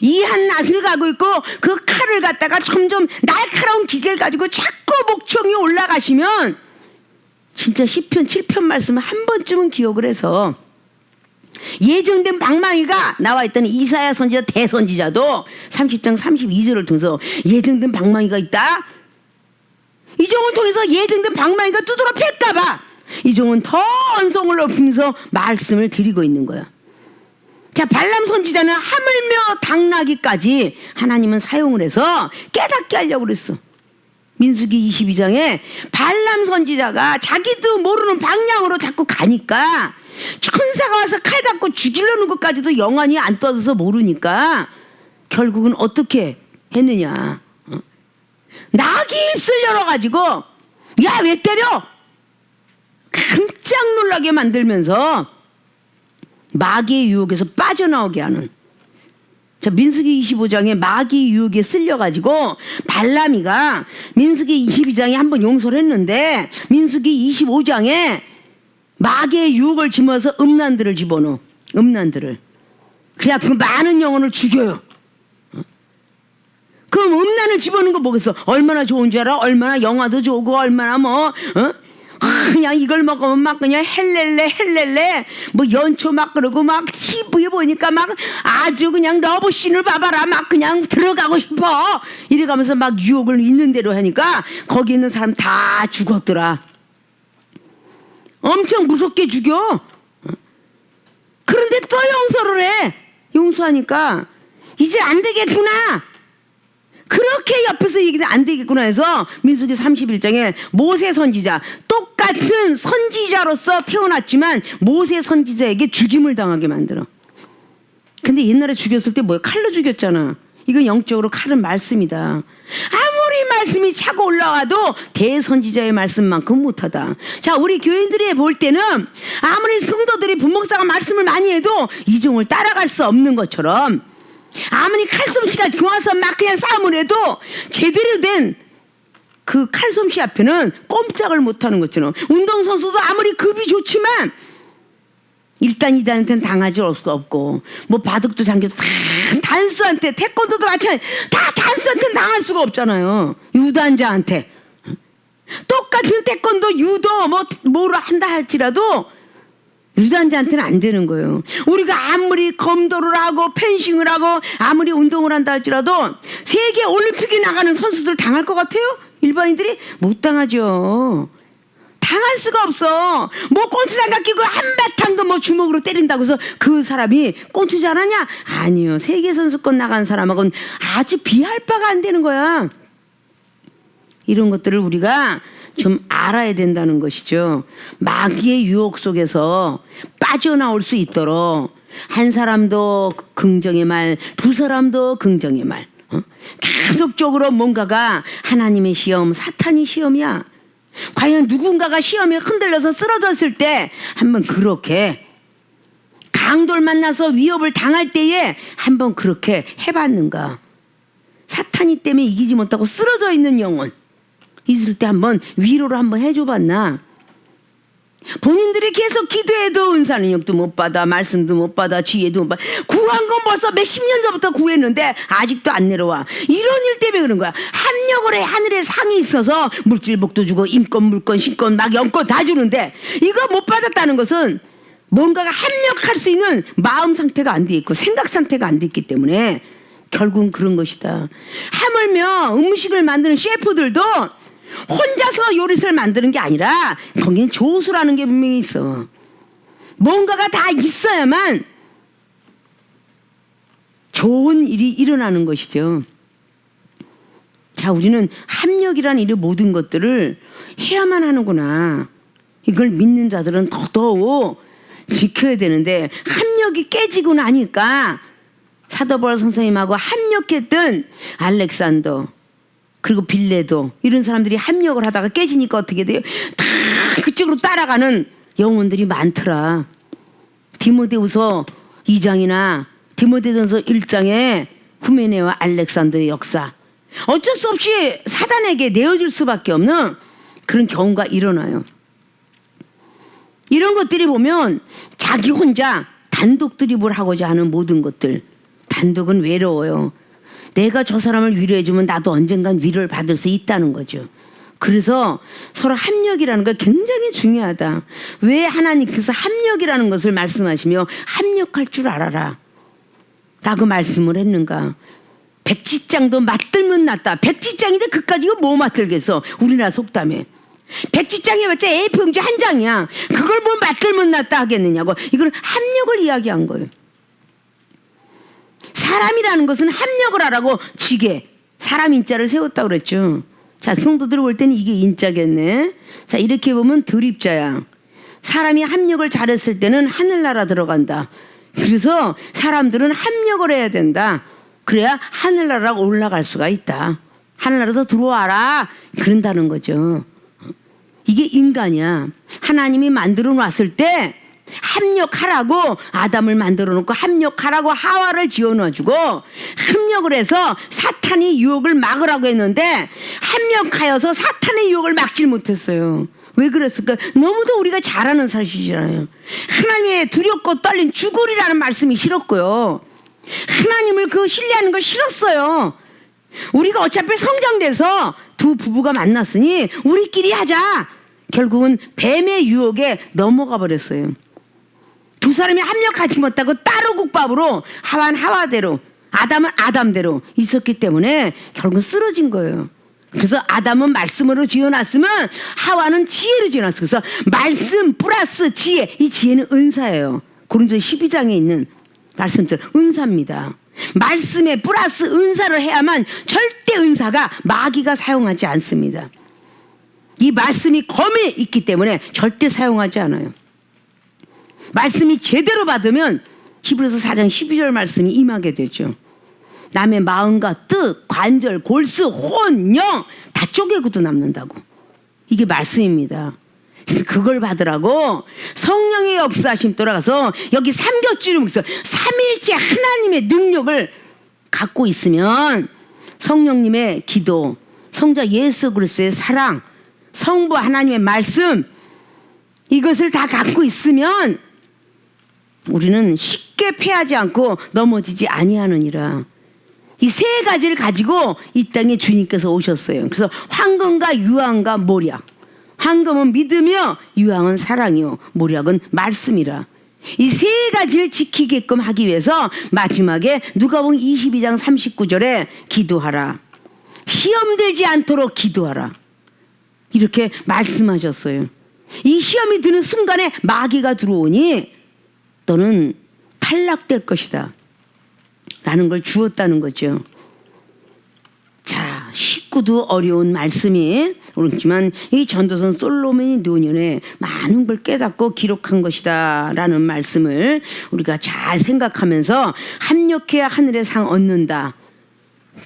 이 한 낯을 가고 있고 그 칼을 갖다가 점점 날카로운 기계를 가지고 자꾸 목청이 올라가시면 진짜 시편 7편 말씀을 한 번쯤은 기억을 해서 예정된 방망이가 나와 있던 이사야 선지자 대선지자도 30장 32절을 통해서 예정된 방망이가 있다, 이 종을 통해서 예정된 방망이가 두드러 팰까봐 이 종은 더 언성을 높이면서 말씀을 드리고 있는 거야. 자, 발람 선지자는 하물며 당나귀까지 하나님은 사용을 해서 깨닫게 하려고 그랬어. 민수기 22장에 발람 선지자가 자기도 모르는 방향으로 자꾸 가니까 천사가 와서 칼 갖고 죽이려는 것까지도 영안이 안 떠져서 모르니까 결국은 어떻게 했느냐, 나귀 입술 열어가지고 야, 왜 때려? 깜짝 놀라게 만들면서 마귀의 유혹에서 빠져나오게 하는 자, 민수기 25장에 마귀 유혹에 쓸려가지고 발람이가 민수기 22장에 한번 용서를 했는데 민수기 25장에 마귀의 유혹을 집어서 음란들을 집어넣어. 음란들을. 그래야 그 많은 영혼을 죽여요. 그럼 음란을 집어넣는 거 뭐겠어? 얼마나 좋은 줄 알아? 얼마나 영화도 좋고 얼마나 그냥 이걸 먹으면 막 그냥 헬렐레 뭐 연초 막 그러고 막 TV에 보니까 막 아주 그냥 러브씬을 봐봐라 막 그냥 들어가고 싶어 이래가면서 막 유혹을 있는 대로 하니까 거기 있는 사람 다 죽었더라. 엄청 무섭게 죽여. 그런데 또 용서를 해. 용서하니까 이제 안 되겠구나. 그렇게 옆에서 얘기는 안 되겠구나 해서 민수기 31장에 모세 선지자, 똑같은 선지자로서 태어났지만 모세 선지자에게 죽임을 당하게 만들어. 근데 옛날에 죽였을 때 뭐야? 칼로 죽였잖아. 이건 영적으로 칼은 말씀이다. 아무리 말씀이 차고 올라와도 대선지자의 말씀만큼 못하다. 자, 우리 교인들이 볼 때는 아무리 성도들이 부목사가 말씀을 많이 해도 이종을 따라갈 수 없는 것처럼 아무리 칼솜씨가 좋아서 막 그냥 싸움을 해도 제대로 된 그 칼솜씨 앞에는 꼼짝을 못하는 것처럼 운동선수도 아무리 급이 좋지만 일단 이단한테는 당하지 수 없고 뭐 바둑도 장기도 다 단수한테 태권도도 마찬가지 다 단수한테는 당할 수가 없잖아요. 유단자한테 똑같은 태권도 유도 뭐로 한다 할지라도 유단자한테는 안 되는 거예요. 우리가 아무리 검도를 하고 펜싱을 하고 아무리 운동을 한다 할지라도 세계 올림픽에 나가는 선수들 당할 것 같아요? 일반인들이 못 당하죠. 당할 수가 없어. 뭐 꼰추장갑 끼고 한바탕 뭐 주먹으로 때린다고 해서 그 사람이 꼰추지 않았냐? 아니요. 세계 선수권 나간 사람하고는 아주 비할 바가 안 되는 거야. 이런 것들을 우리가 좀 알아야 된다는 것이죠. 마귀의 유혹 속에서 빠져나올 수 있도록 한 사람도 긍정의 말, 두 사람도 긍정의 말. 계속적으로 뭔가가 하나님의 시험, 사탄이 시험이야. 과연 누군가가 시험에 흔들려서 쓰러졌을 때 한번 그렇게 강도를 만나서 위협을 당할 때에 한번 그렇게 해봤는가? 사탄이 때문에 이기지 못하고 쓰러져 있는 영혼 있을 때 한번 위로를 한번 해줘봤나? 본인들이 계속 기도해도 은사 능력도 못 받아, 말씀도 못 받아, 지혜도 못 받아. 구한 건 벌써 몇십 년 전부터 구했는데 아직도 안 내려와. 이런 일 때문에 그런 거야. 합력을 해. 하늘에 상이 있어서 물질복도 주고 인권, 물권, 신권, 막 영권 다 주는데 이거 못 받았다는 것은 뭔가가 합력할 수 있는 마음 상태가 안 돼 있고 생각 상태가 안 돼 있기 때문에 결국은 그런 것이다. 하물며 음식을 만드는 셰프들도 혼자서 요리를 만드는 게 아니라 거기는 조수라는 게 분명히 있어. 뭔가가 다 있어야만 좋은 일이 일어나는 것이죠. 자, 우리는 합력이라는 이 모든 것들을 해야만 하는구나. 이걸 믿는 자들은 더더욱 지켜야 되는데 합력이 깨지고 나니까 사도 바울 선생님하고 합력했던 알렉산더 그리고 빌레도 이런 사람들이 합력을 하다가 깨지니까 어떻게 돼요? 다 그쪽으로 따라가는 영혼들이 많더라. 디모데후서 2장이나 디모데전서 1장에 후메네와 알렉산더의 역사 어쩔 수 없이 사단에게 내어줄 수밖에 없는 그런 경우가 일어나요. 이런 것들이 보면 자기 혼자 단독 드립을 하고자 하는 모든 것들 단독은 외로워요. 내가 저 사람을 위로해주면 나도 언젠간 위로를 받을 수 있다는 거죠. 그래서 서로 합력이라는 거 굉장히 중요하다. 왜 하나님께서 합력이라는 것을 말씀하시며 합력할 줄 알아라 라고 말씀을 했는가. 백지장도 맞들면 낫다. 백지장인데 그까지 이거 뭐 맞들겠어. 우리나라 속담에 백지장이 맞자 A4용지 한 장이야. 그걸 뭐 맞들면 낫다 하겠느냐고. 이걸 합력을 이야기한 거예요. 사람이라는 것은 합력을 하라고 지게 사람 인자를 세웠다고 그랬죠. 자, 성도들 볼 때는 이게 인자겠네. 자, 이렇게 보면 드립자야. 사람이 합력을 잘했을 때는 하늘나라 들어간다. 그래서 사람들은 합력을 해야 된다. 그래야 하늘나라가 올라갈 수가 있다. 하늘나라도 들어와라. 그런다는 거죠. 이게 인간이야. 하나님이 만들어 놨을 때 합력하라고 아담을 만들어 놓고 합력하라고 하와를 지어놔주고 합력을 해서 사탄의 유혹을 막으라고 했는데 합력하여서 사탄의 유혹을 막질 못했어요. 왜 그랬을까? 너무도 우리가 잘 아는 사실이잖아요. 하나님의 두렵고 떨린 죽으리라는 말씀이 싫었고요. 하나님을 신뢰하는 걸 싫었어요. 우리가 어차피 성장돼서 두 부부가 만났으니 우리끼리 하자. 결국은 뱀의 유혹에 넘어가 버렸어요. 두 사람이 합력하지 못하고 따로 국밥으로 하와는 하와대로 아담은 아담대로 있었기 때문에 결국은 쓰러진 거예요. 그래서 아담은 말씀으로 지어놨으면 하와는 지혜로 지어놨어요. 그래서 말씀 플러스 지혜, 이 지혜는 은사예요. 고린도 12장에 있는 말씀처럼 은사입니다. 말씀에 플러스 은사를 해야만 절대 은사가 마귀가 사용하지 않습니다. 이 말씀이 검에 있기 때문에 절대 사용하지 않아요. 말씀이 제대로 받으면 히브리서 4장 12절 말씀이 임하게 되죠. 남의 마음과 뜻, 관절, 골수, 혼, 영 다 쪼개고도 남는다고. 이게 말씀입니다. 그걸 받으라고 성령의 역사하심 돌아가서 여기 삼겹줄이면서 삼일째 하나님의 능력을 갖고 있으면 성령님의 기도, 성자 예수 그리스도의 사랑, 성부 하나님의 말씀 이것을 다 갖고 있으면 우리는 쉽게 패하지 않고 넘어지지 아니하느니라. 이 세 가지를 가지고 이 땅에 주님께서 오셨어요. 그래서 황금과 유황과 모략. 황금은 믿으며 유황은 사랑이요 모략은 말씀이라. 이 세 가지를 지키게끔 하기 위해서 마지막에 누가복음 22장 39절에 기도하라. 시험 들지 않도록 기도하라. 이렇게 말씀하셨어요. 이 시험이 드는 순간에 마귀가 들어오니 너는 탈락될 것이다 라는 걸 주었다는 거죠. 자, 쉽고도 어려운 말씀이 그렇지만 이 전도선 솔로몬이 노년에 많은 걸 깨닫고 기록한 것이다 라는 말씀을 우리가 잘 생각하면서 합력해야 하늘의 상 얻는다.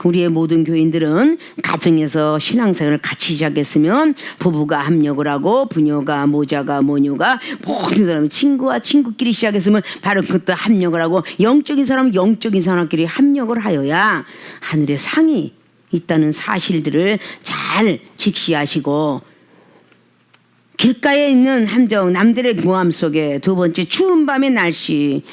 우리의 모든 교인들은 가정에서 신앙생활을 같이 시작했으면 부부가 합력을 하고 부녀가 모자가 모녀가 모든 사람 친구와 친구끼리 시작했으면 바로 그것도 합력을 하고 영적인 사람은 영적인 사람끼리 합력을 하여야 하늘의 상이 있다는 사실들을 잘 직시하시고 길가에 있는 함정 남들의 고함 속에 두 번째 추운 밤의 날씨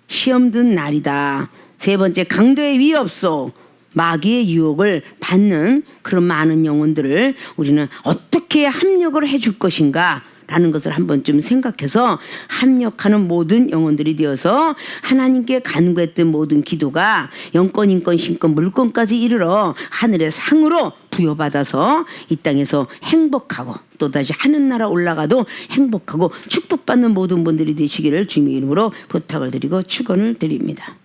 시험 든 날이다. 세 번째 강도의 위협 속 마귀의 유혹을 받는 그런 많은 영혼들을 우리는 어떻게 합력을 해줄 것인가 라는 것을 한번 좀 생각해서 합력하는 모든 영혼들이 되어서 하나님께 간구했던 모든 기도가 영권, 인권, 신권, 물권까지 이르러 하늘의 상으로 부여받아서 이 땅에서 행복하고 또다시 하늘나라 올라가도 행복하고 축복받는 모든 분들이 되시기를 주님의 이름으로 부탁을 드리고 축원을 드립니다.